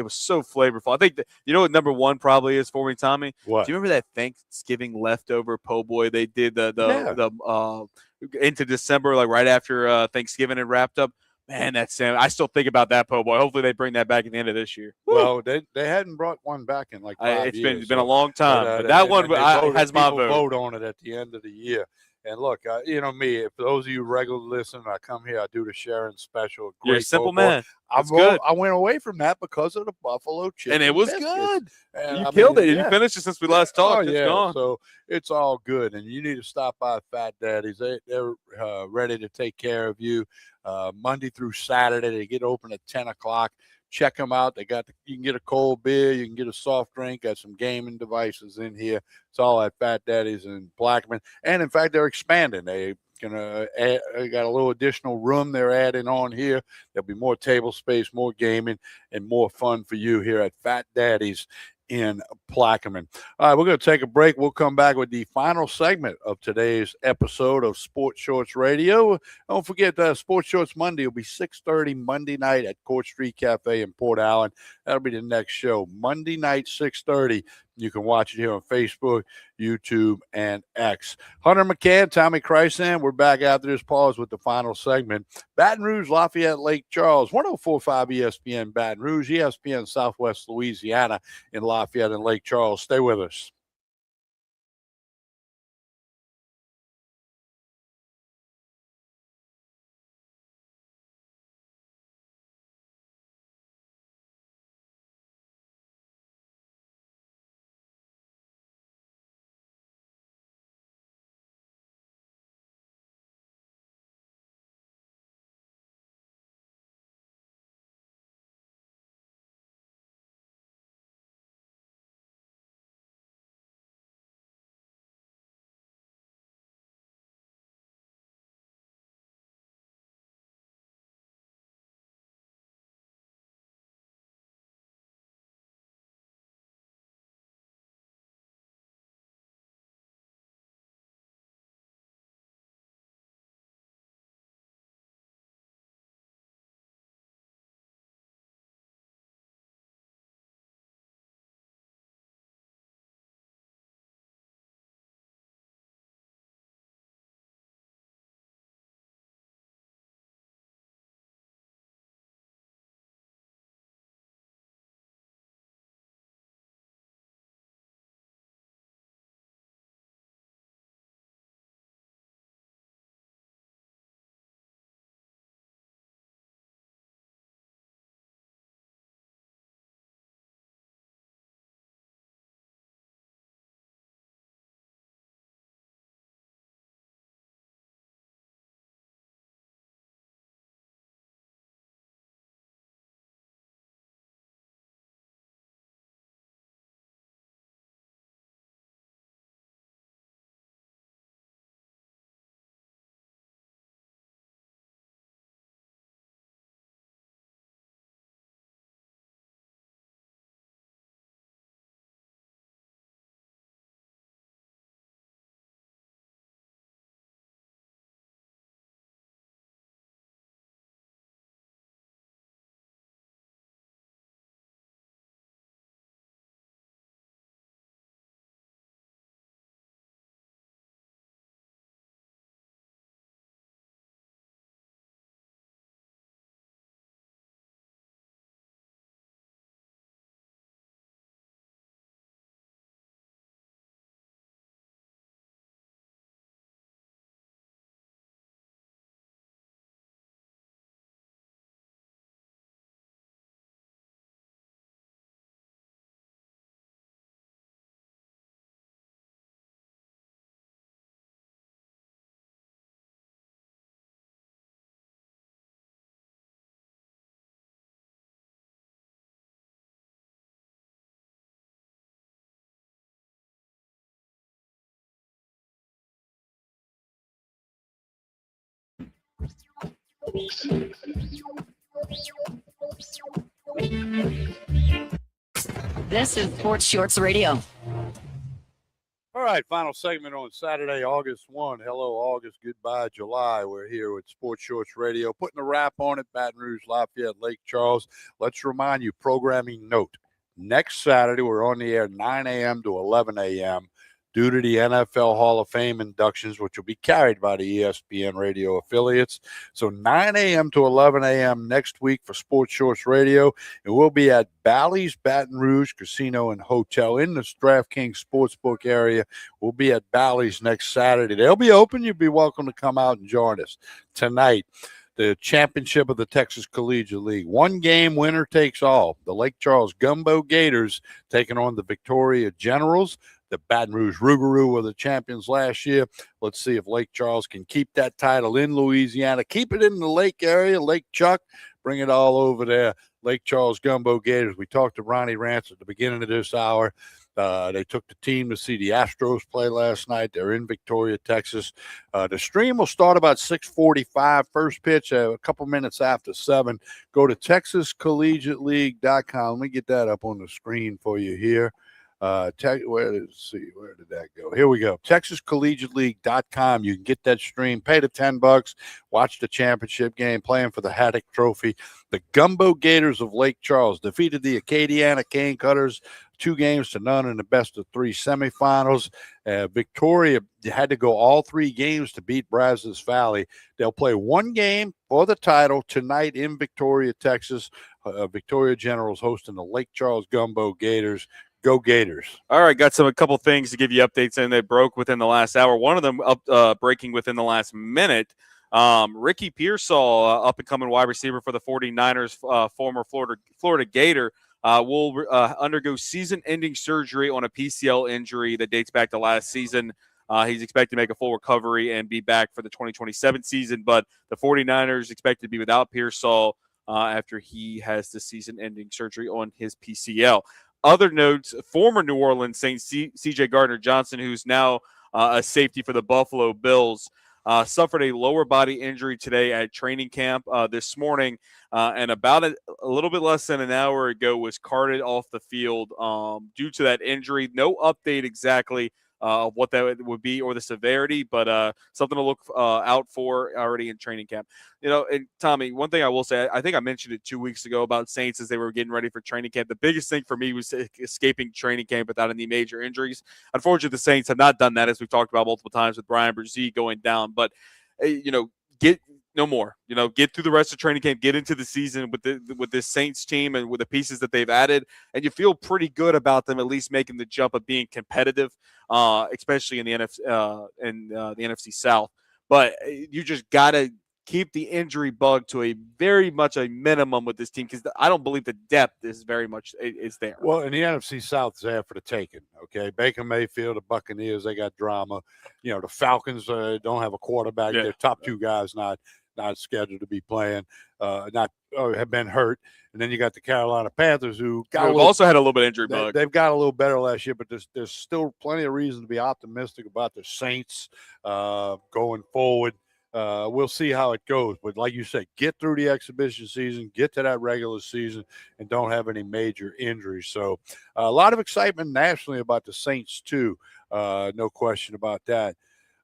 was so flavorful. I think you know what number one probably is for me, Tommy. What? Do you remember that Thanksgiving leftover po' boy they did into December, like right after Thanksgiving had wrapped up? Man, that sandwich, I still think about that po' boy. Hopefully they bring that back at the end of this year. Well, they hadn't brought one back in like 5 years. It's been a long time, but that one has my vote. Vote on it at the end of the year. And look, you know me. For those of you regular listeners, I come here. I do the Sharon special. Great, you're a simple man. I went away from that because of the buffalo chicken, and it was biscuits. good. And you killed it. Yeah. You finished it since we last talked. It's gone. So it's all good, and you need to stop by Fat Daddy's. They're ready to take care of you Monday through Saturday. They get open at 10 o'clock. Check them out. You can get a cold beer, you can get a soft drink, got some gaming devices in here. It's all at Fat Daddy's in Plaquemine. And in fact, they're expanding. They got a little additional room they're adding on here. There'll be more table space, more gaming, and more fun for you here at Fat Daddy's in Plaquemine. All right, we're going to take a break. We'll come back with the final segment of today's episode of Sports Shorts Radio. Don't forget that Sports Shorts Monday will be 6:30 Monday night at Court Street Cafe in Port Allen. That'll be the next show, Monday night, 6:30. You can watch it here on Facebook, YouTube, and X. Hunter McCann, Tommy Chrysan. We're back after this pause with the final segment. Baton Rouge, Lafayette Lake Charles, 104.5 ESPN Baton Rouge, ESPN Southwest Louisiana in Lafayette and Lake Charles. Stay with us. This is Sports Shorts Radio. All right, final segment on Saturday, August 1. Hello, August. Goodbye, July. We're here with Sports Shorts Radio, putting a wrap on it, Baton Rouge, Lafayette, Lake Charles. Let's remind you, programming note. Next Saturday, we're on the air 9 a.m. to 11 a.m. due to the NFL Hall of Fame inductions, which will be carried by the ESPN radio affiliates. So 9 a.m. to 11 a.m. next week for Sports Shorts Radio. And we'll be at Bally's Baton Rouge Casino and Hotel in the DraftKings Sportsbook area. We'll be at Bally's next Saturday. They'll be open. You'll be welcome to come out and join us. Tonight, the championship of the Texas Collegiate League. One game, winner takes all. The Lake Charles Gumbo Gators taking on the Victoria Generals. The Baton Rouge Rougarou were the champions last year. Let's see if Lake Charles can keep that title in Louisiana. Keep it in the Lake area, Lake Chuck. Bring it all over there. Lake Charles Gumbo Gators. We talked to Ronnie Rance at the beginning of this hour. They took the team to see the Astros play last night. They're in Victoria, Texas. The stream will start about 6:45. First pitch a couple minutes after 7. Go to TexasCollegiateLeague.com. Let me get that up on the screen for you here. Where did that go? Here we go. TexasCollegiateLeague.com. You can get that stream, pay the $10, watch the championship game, playing for the Haddock Trophy. The Gumbo Gators of Lake Charles defeated the Acadiana Cane Cutters 2-0 in the best-of-3 semifinals. Victoria had to go all 3 games to beat Brazos Valley. They'll play one game for the title tonight in Victoria, Texas. Victoria Generals hosting the Lake Charles Gumbo Gators. Go Gators. All right, got a couple things to give you updates in that broke within the last hour. One of them breaking within the last minute. Ricky Pearsall, up-and-coming wide receiver for the 49ers, former Florida Gator, will undergo season-ending surgery on a PCL injury that dates back to last season. He's expected to make a full recovery and be back for the 2027 season, but the 49ers expected to be without Pearsall after he has the season-ending surgery on his PCL. Other notes, former New Orleans Saints C.J. Gardner-Johnson, who's now a safety for the Buffalo Bills, suffered a lower body injury today at training camp this morning, and about a little bit less than an hour ago was carted off the field due to that injury. No update exactly of what that would be or the severity, but something to look out for already in training camp. You know, and Tommy, one thing I will say, I think I mentioned it 2 weeks ago about Saints as they were getting ready for training camp. The biggest thing for me was escaping training camp without any major injuries. Unfortunately, the Saints have not done that, as we've talked about multiple times with Brian Brzee going down. But, you know, get no more. You know, get through the rest of training camp, get into the season with this Saints team and with the pieces that they've added, and you feel pretty good about them at least making the jump of being competitive, especially in the NFC South. But you just gotta keep the injury bug to a very much a minimum with this team, because I don't believe the depth is very much is there. Well, and the NFC South is there for the taking. Okay, Baker Mayfield, the Buccaneers, they got drama. You know, the Falcons don't have a quarterback. Yeah. Their top 2 guys not scheduled to be playing, have been hurt. And then you got the Carolina Panthers, who also had a little bit of injury bug. They've got a little better last year, but there's still plenty of reason to be optimistic about the Saints going forward. We'll see how it goes. But like you said, get through the exhibition season, get to that regular season, and don't have any major injuries. So a lot of excitement nationally about the Saints, too. No question about that.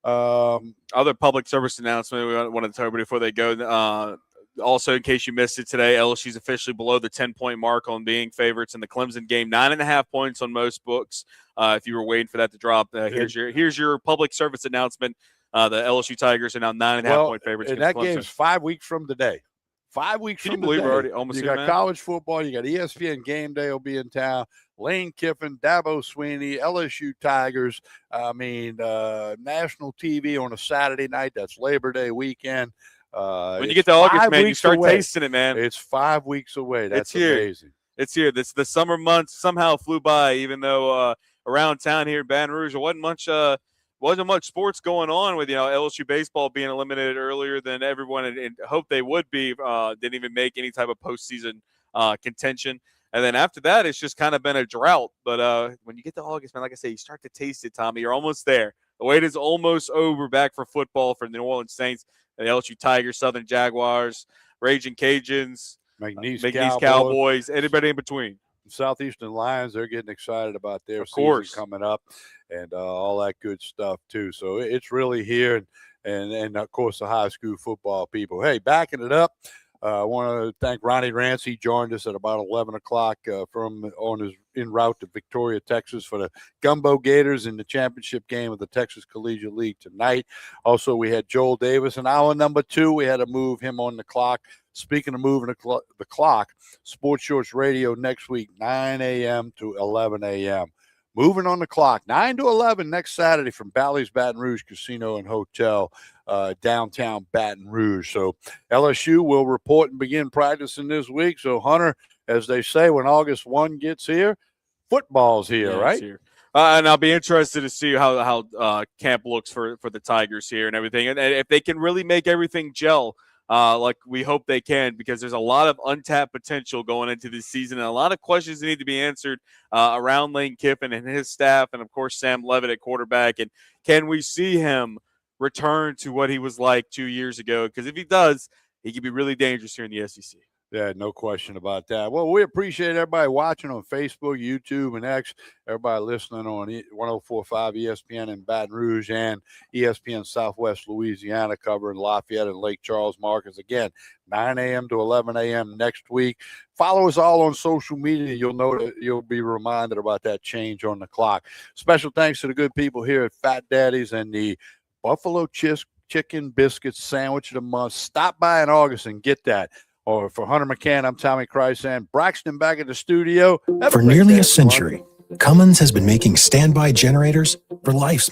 Other public service announcement we wanted to tell everybody before they go. Also, in case you missed it today, LSU's officially below the 10-point mark on being favorites in the Clemson game. 9.5 points on most books. If you were waiting for that to drop, here's your public service announcement. The LSU Tigers are now 9.5-point favorites. And that game's 5 weeks from today. 5 weeks from today. Can you believe we're already almost you here, got man? college football. You got ESPN Game Day will be in town. Lane Kiffin, Dabo Sweeney, LSU Tigers. I mean, national TV on a Saturday night. That's Labor Day weekend. When you get to August, man, you start tasting it, man. It's 5 weeks away. That's amazing. It's here. The summer months somehow flew by, even though around town here in Baton Rouge, there wasn't much sports going on with, LSU baseball being eliminated earlier than everyone and hoped they would be. Didn't even make any type of postseason contention. And then after that, it's just kind of been a drought. But when you get to August, man, like I say, you start to taste it, Tommy. You're almost there. The wait is almost over back for football for the New Orleans Saints. the LSU Tigers, Southern Jaguars, Raging Cajuns, McNeese Cowboys, anybody in between. Southeastern Lions, they're getting excited about their season coming up and all that good stuff too. So it's really here, and of course the high school football people. Hey, backing it up, I want to thank Ronnie Rance. He joined us at about 11 o'clock on his en route to Victoria, Texas for the Gumbo Gators in the championship game of the Texas Collegiate League tonight. Also, we had Joel Davis in hour number 2. We had to move him on the clock. Speaking of moving the clock, Sports Shorts Radio next week, 9 a.m. to 11 a.m. Moving on the clock, 9 to 11 next Saturday from Bally's Baton Rouge Casino and Hotel, downtown Baton Rouge. So LSU will report and begin practicing this week. So, Hunter, as they say, when August 1 gets here, football's here, right? Here. And I'll be interested to see how camp looks for the Tigers here and everything. And if they can really make everything gel, like we hope they can, because there's a lot of untapped potential going into this season and a lot of questions that need to be answered around Lane Kiffin and his staff, and of course Sam Levitt at quarterback. And can we see him return to what he was like 2 years ago? Because if he does, he could be really dangerous here in the SEC. Yeah, no question about that. Well, we appreciate everybody watching on Facebook, YouTube, and X, everybody listening on 104.5 ESPN in Baton Rouge and ESPN Southwest Louisiana, covering Lafayette and Lake Charles markets. Again, 9 a.m. to 11 a.m. next week. Follow us all on social media. You'll know that you'll be reminded about that change on the clock. Special thanks to the good people here at Fat Daddy's and the Buffalo Chicken Biscuit Sandwich of the Month. Stop by in August and get that. Or for Hunter McCann, I'm Tommy Krysan. Braxton back at the studio. For nearly a century, Cummins has been making standby generators for life's